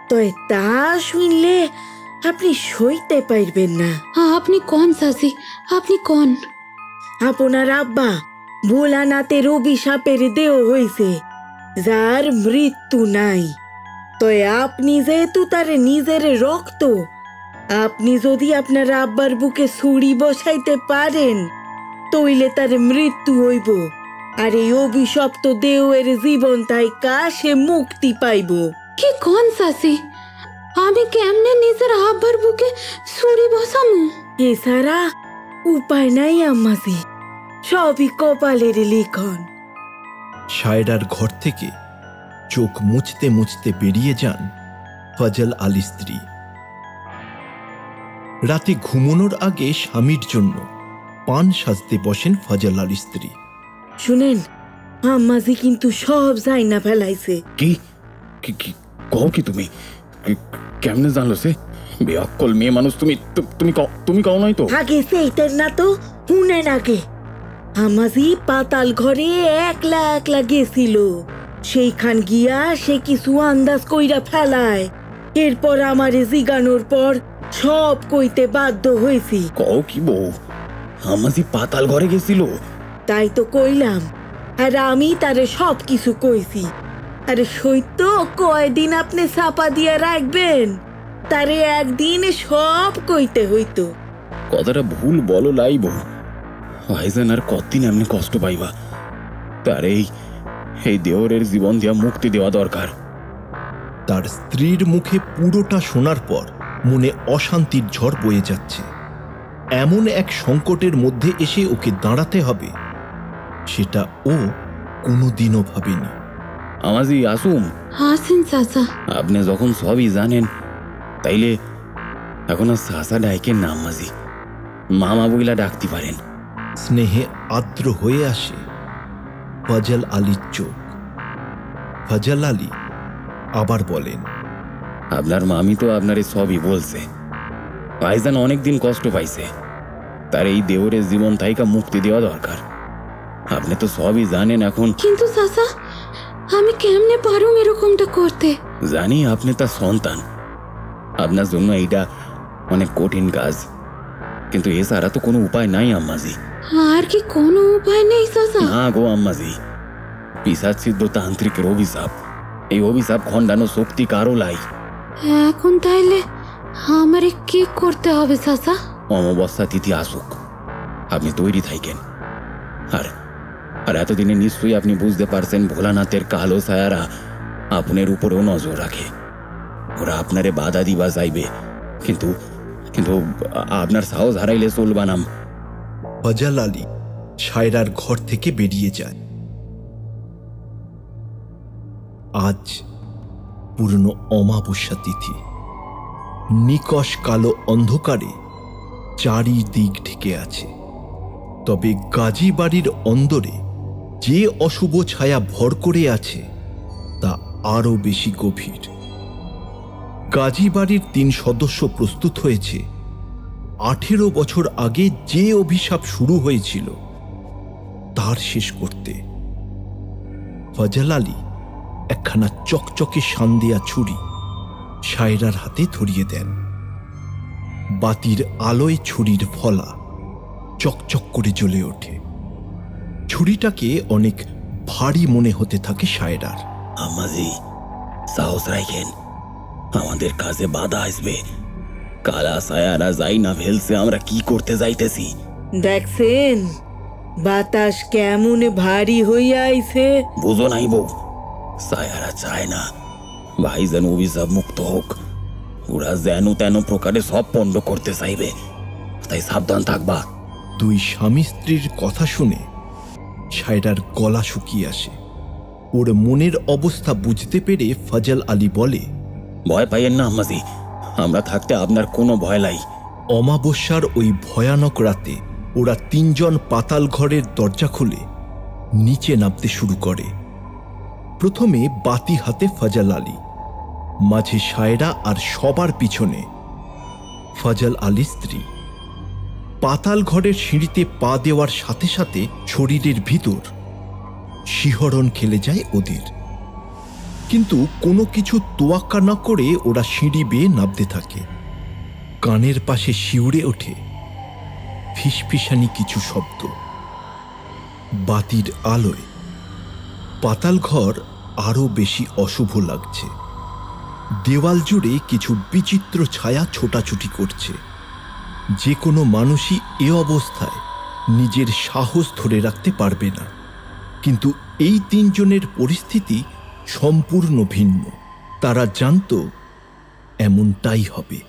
তো তা শুনলে আপনি সইতে পারবেন না। আপনি কোন চাচি, আপনি কোন? আপনার আব্বা ভোলানাথের অভিশাপের দেহ হয়েছে, যার মৃত্যু নাই। তো আপনি যেহেতু তার নিজের রক্ত, আপনি যদি আপনার আব্বার বুকে ছুরি বসাইতে পারেন তইলে তার মৃত্যু হইব, আর এই অভিশপ্ত দেহের জীবন থাইকা সে মুক্তি পাইব। কি কোন চাচি? আমি কেমনে নিজের আব্বার বুকে ছুরি বসামু? এছাড়া উপায় নাই আম্মাজি, সবই কপালের লিখন। সায়রার ঘর থেকে চোখ মুছতে মুছতে বেরিয়ে যান ফজল আলী স্ত্রী। রাতে ঘুমানোর আগে স্বামীর জন্য পান সাজতে বসেন ফজল আলী স্ত্রী। শুনেন, আম্মাজি কিন্তু সব যাই না ফেলাইছে। কি কও কি তুমি? কেমনে জানলো সে? বেঅক্কল মেয়ে মানুষ তুমি তুমি কও নয় তো? আগে সেইটার না তো শুনেন আগে। আমাজি পাতাল ঘরে একলা একলা গেছিল, সেইখান গিয়া সে কিছু আন্দাজ কইরা ফেলায়। এরপর আমারে জিগানোর পর সব কইতে বাধ্য হয়েছি। কও কি বউ, আমাজি পাতাল ঘরে গেছিল? তাই তো কইলাম, আর আমি তারে সব কিছু কইছি। আরে সৈত্য কয়দিন আপনি চাপা দিয়া রাখবেন, তারে একদিন সব কইতে হইতো। কথাটা ভুল বলো লাই বউ, ভাইজান আর কতদিন এমনি কষ্ট পাইবা? তার এই দেওরের জীবন দিয়া মুক্তি দেওয়া দরকার। তার স্ত্রীর মুখে পুরোটা শোনার পর মনে অশান্তির ঝড় বয়ে যাচ্ছে। এমন এক সংকটের মধ্যে এসে ওকে দাঁড়াতে হবে, সেটা ও কোনোদিনও ভাবেনি। আমাজি আসুম। আসেন চাচা। আপনি যখন সবই জানেন, তাইলে এখন আর চাচা ডাইকের নাম মাঝি, মামা বইলা ডাকতে পারেন। স্নেহে আর্দ্র হয়ে আসে ফজল আলীর চোখ। ফজল আলী আবার বলেন, আপনার মামি তো আপনারে সবই বলছে। ভাইজান অনেকদিন কষ্ট পাইছে, তার এই দেওরের জীবন থাইকা মুক্তি দেওয়া দরকার। আপনি তো সবই জানেন এখন। কিন্তু চাচা, আমি কেমনে পারুম এরকমটা করতে? জানি আপনি তার সন্তান, আপনার জন্য এইটা অনেক কঠিন কাজ, কিন্তু এছাড়া তো কোনো উপায় নাই আম্মাজি। আর কি কোনো উপায় নেই চাচা? না গো আম্মাজি, পিশাচ সিদ্ধ তান্ত্রিকের অভিশাপ, এই অভিশাপ খণ্ডানো শক্তি কারো লাই। এখন তাইলে আমারে কি করতে হবে চাচা? অমাবস্যা তিথি আসুক, আপনি তৈরি থাকেন। আর এতদিনে নিশ্চয়ই আপনি বুঝতে পারছেন ভোলানাথের কালো ছায়ারা আপনার উপরেও নজর রাখে। ওরা আপনারে বাধা দিবা চাইবে, কিন্তু কিন্তু আপনার সাহস হারাইলে চলবা নাম। ফজল আলী সায়রার ঘর থেকে বেরিয়ে যায়। আজ পূর্ণ অমাবস্যা তিথি। নিকষ কালো অন্ধকারে চারিদিক ঢেকে আছে, তবে গাজী বাড়ির অন্দরে যে অশুভ ছায়া ভর করে আছে তা আরো বেশি গভীর। গাজী বাড়ির 3 সদস্য প্রস্তুত হয়েছে 18 বছর আগে যে অভিশাপ শুরু হয়েছিল তার শেষ করতে। ফজল আলী একখানা চকচকে শান্দিয়া ছুরি সায়রার হাতে ধরিয়ে দেন। বাতির আলোয় ছুরির ফলা চকচক করে জ্বলে ওঠে। ছুরিটাকে অনেক ভারী মনে হতে থাকে সায়রার। আম্মাজি সাহস রাখেন, আমাদের কাজে বাধা আসবে। কালা ছায়ারা যাই না ফেলছে আমরা কি করতে যাইতেছি। দেখছেন বাতাস কেমন ভারী হইয়া আইছে? বুঝো নাই বউ, ছায়ারা চায় না ভাইজান অভিশাপ মুক্ত হোক। ওরা যেন তেন প্রকারে সব পণ্ড করতে চাইবে, তাই সাবধান থাকবা। 2 স্বামী স্ত্রীর কথা শুনে সায়রার গলা শুকিয়ে আসে। ওর মনের অবস্থা বুঝতে পেরে ফজল আলী বলে, ভয় পাইয়েন না আম্মাজি, আমরা থাকতে আপনার কোনো ভয় নাই। অমাবস্যার ওই ভয়ানক রাতে ওরা 3 জন পাতাল ঘরের দরজা খুলে নিচে নামতে শুরু করে। প্রথমে বাতি হাতে ফজল আলী, মাঝে সায়রা আর সবার পিছনে ফজল আলী স্ত্রী। পাতাল ঘরের সিঁড়িতে পা দেওয়ার সাথে সাথে শরীরের ভিতর শিহরণ খেলে যায় ওদের, কিন্তু কোনো কিছু তোয়াক্কা না করে ওরা সিঁড়ি বেয়ে নামতে থাকে। কানের পাশে শিউরে ওঠে ফিসফিসানি কিছু শব্দ। বাতির আলোয় পাতাল ঘর আরো বেশি অশুভ লাগছে। দেওয়াল জুড়ে কিছু বিচিত্র ছায়া ছোটাছুটি করছে। যে কোনো মানুষই এ অবস্থায় নিজের সাহস ধরে রাখতে পারবে না, কিন্তু এই 3 জনের পরিস্থিতি সম্পূর্ণ ভিন্ন। তারা জানত এমনটাই হবে।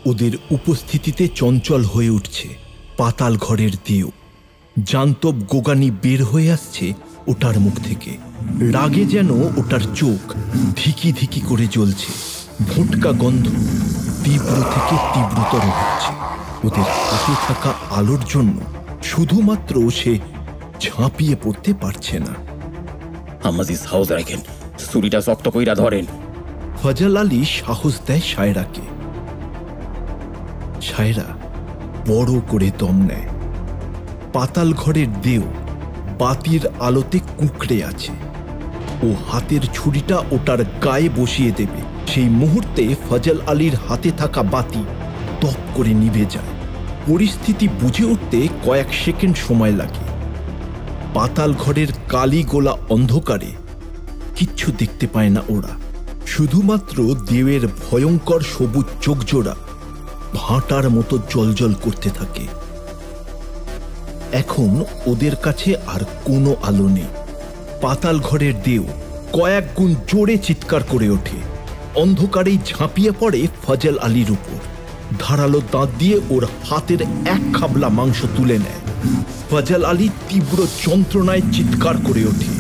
ওদের উপস্থিতিতে চঞ্চল হয়ে উঠছে পাতাল ঘরের দেও। জান্তব গোগানি বের হয়ে আসছে ওটার মুখ থেকে। রাগে যেন ওটার চোখ ধিকি ধিকি করে জ্বলছে। ভোটকা গন্ধ তীব্র থেকে তীব্রতর হচ্ছে। ওদের হাতে থাকা আলোর জন্য শুধুমাত্র সে ঝাঁপিয়ে পড়তে পারছে না। আম্মাজি সাহস রাখেন, ছুরিটা শক্ত কইরা ধরেন। ফজল আলী সাহস দেয় সায়রাকে। সায়রা বড় করে দম নেয়। পাতাল ঘরের দেও বাতির আলোতে কুঁকড়ে আছে। ও হাতের ছুরিটা ওটার গায়ে বসিয়ে দেবে, সেই মুহূর্তে ফজল আলীর হাতে থাকা বাতি টপ করে নিভে যায়। পরিস্থিতি বুঝে উঠতে কয়েক সেকেন্ড সময় লাগে। পাতাল ঘরের কালি গোলা অন্ধকারে কিচ্ছু দেখতে পায় না ওরা, শুধুমাত্র দেওয়ের ভয়ঙ্কর সবুজ চোখজোড়া ভাঁটার মতো জ্বলজ্বল করতে থাকে। এখন ওদের কাছে আর কোনো আলো নেই। পাতাল ঘরের দেও কয়েক গুণ জোরে চিৎকার করে ওঠে, অন্ধকারেই ঝাঁপিয়ে পড়ে ফজল আলীর উপর। ধারালো দাঁত দিয়ে ওর হাতের এক খাবলা মাংস তুলে নেয়। ফজল আলী তীব্র যন্ত্রণায় চিৎকার করে ওঠে।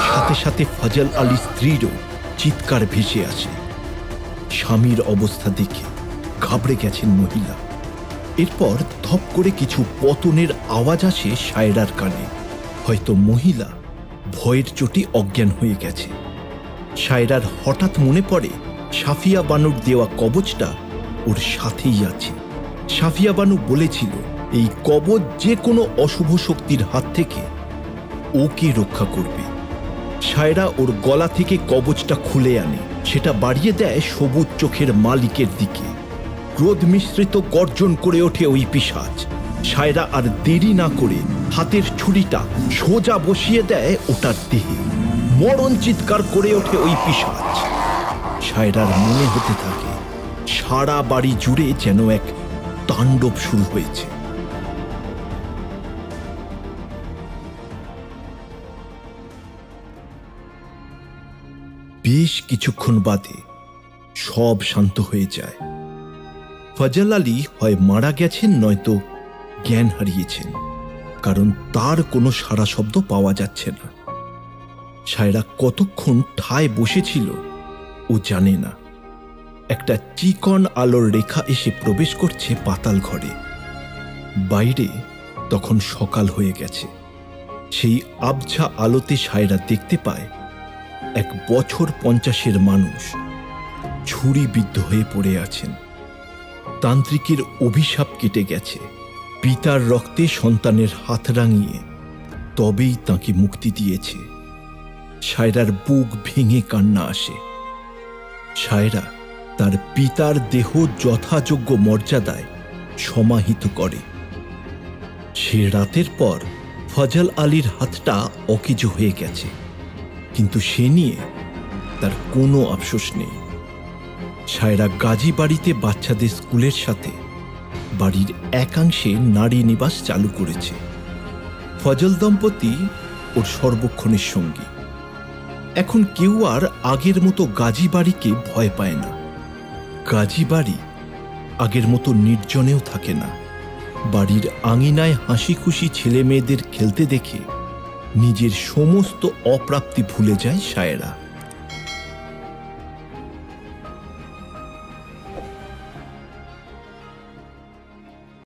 সাথে সাথে ফজল আলী স্ত্রীরও চিৎকার ভেসে আসে। স্বামীর অবস্থা দেখে ঘাবড়ে গেছেন মহিলা। এরপর ধপ করে কিছু পতনের আওয়াজ আসে সায়রার কানে। হয়তো মহিলা ভয়ের চোটে অজ্ঞান হয়ে গেছে। সায়রার হঠাৎ মনে পড়ে সাফিয়া বানুর দেওয়া কবচটা ওর সাথেই আছে। সাফিয়া বানু বলেছিল এই কবচ যে কোনো অশুভ শক্তির হাত থেকে ওকে রক্ষা করবে। সায়রা ওর গলা থেকে কবচটা খুলে আনে, সেটা বাড়িয়ে দেয় সবুজ চোখের মালিকের দিকে। ক্রোধ মিশ্রিত গর্জন করে ওঠে ওই পিশাচ। সায়রা আর দেরি না করে হাতের ছুরিটা সোজা বসিয়ে দেয় ওটার দেহে। মরণ চিৎকার করে ওঠে ওই পিশাচ। সায়রার মনে হতে থাকে সারা বাড়ি জুড়ে যেন এক তাণ্ডব শুরু হয়েছে। বেশ কিছুক্ষণ বাদে সব শান্ত হয়ে যায়। ফজল আলী হয় মারা গেছেন নয়তো জ্ঞান হারিয়েছেন, কারণ তার কোনো সাড়া শব্দ পাওয়া যাচ্ছে না। সায়রা কতক্ষণ ঠায় বসেছিল ও জানে না। একটা চিকন আলোর রেখা এসে প্রবেশ করছে পাতাল ঘরে। বাইরে তখন সকাল হয়ে গেছে। সেই আবছা আলোতে সায়রা দেখতে পায় এক বছর 50-এর মানুষ ছুরিবিদ্ধ হয়ে পড়ে আছেন। তান্ত্রিকের অভিশাপ কেটে গেছে। পিতার রক্তে সন্তানের হাত রাঙিয়ে তবেই তাকে মুক্তি দিয়েছে। সায়রার বুক ভেঙে কান্না আসে। সায়রা তার পিতার দেহ যথাযোগ্য মর্যাদায় সমাহিত করে। সে রাতের পর ফজল আলীর হাতটা অকেজ হয়ে গেছে, কিন্তু সে নিয়ে তার কোনো আফসোস নেই। সায়রা গাজী বাড়িতে বাচ্চাদের স্কুলের সাথে বাড়ির একাংশে নারী নিবাস চালু করেছে। ফজল দম্পতি ওর সর্বক্ষণের সঙ্গী। এখন কেউ আর আগের মতো গাজী বাড়িকে ভয় পায় না। গাজী বাড়ি আগের মতো নির্জনেও থাকে না। বাড়ির আঙিনায় হাসি খুশি ছেলে মেয়েদের খেলতে দেখে নিজের সমস্ত অপ্রাপ্তি ভুলে যায় সায়রা।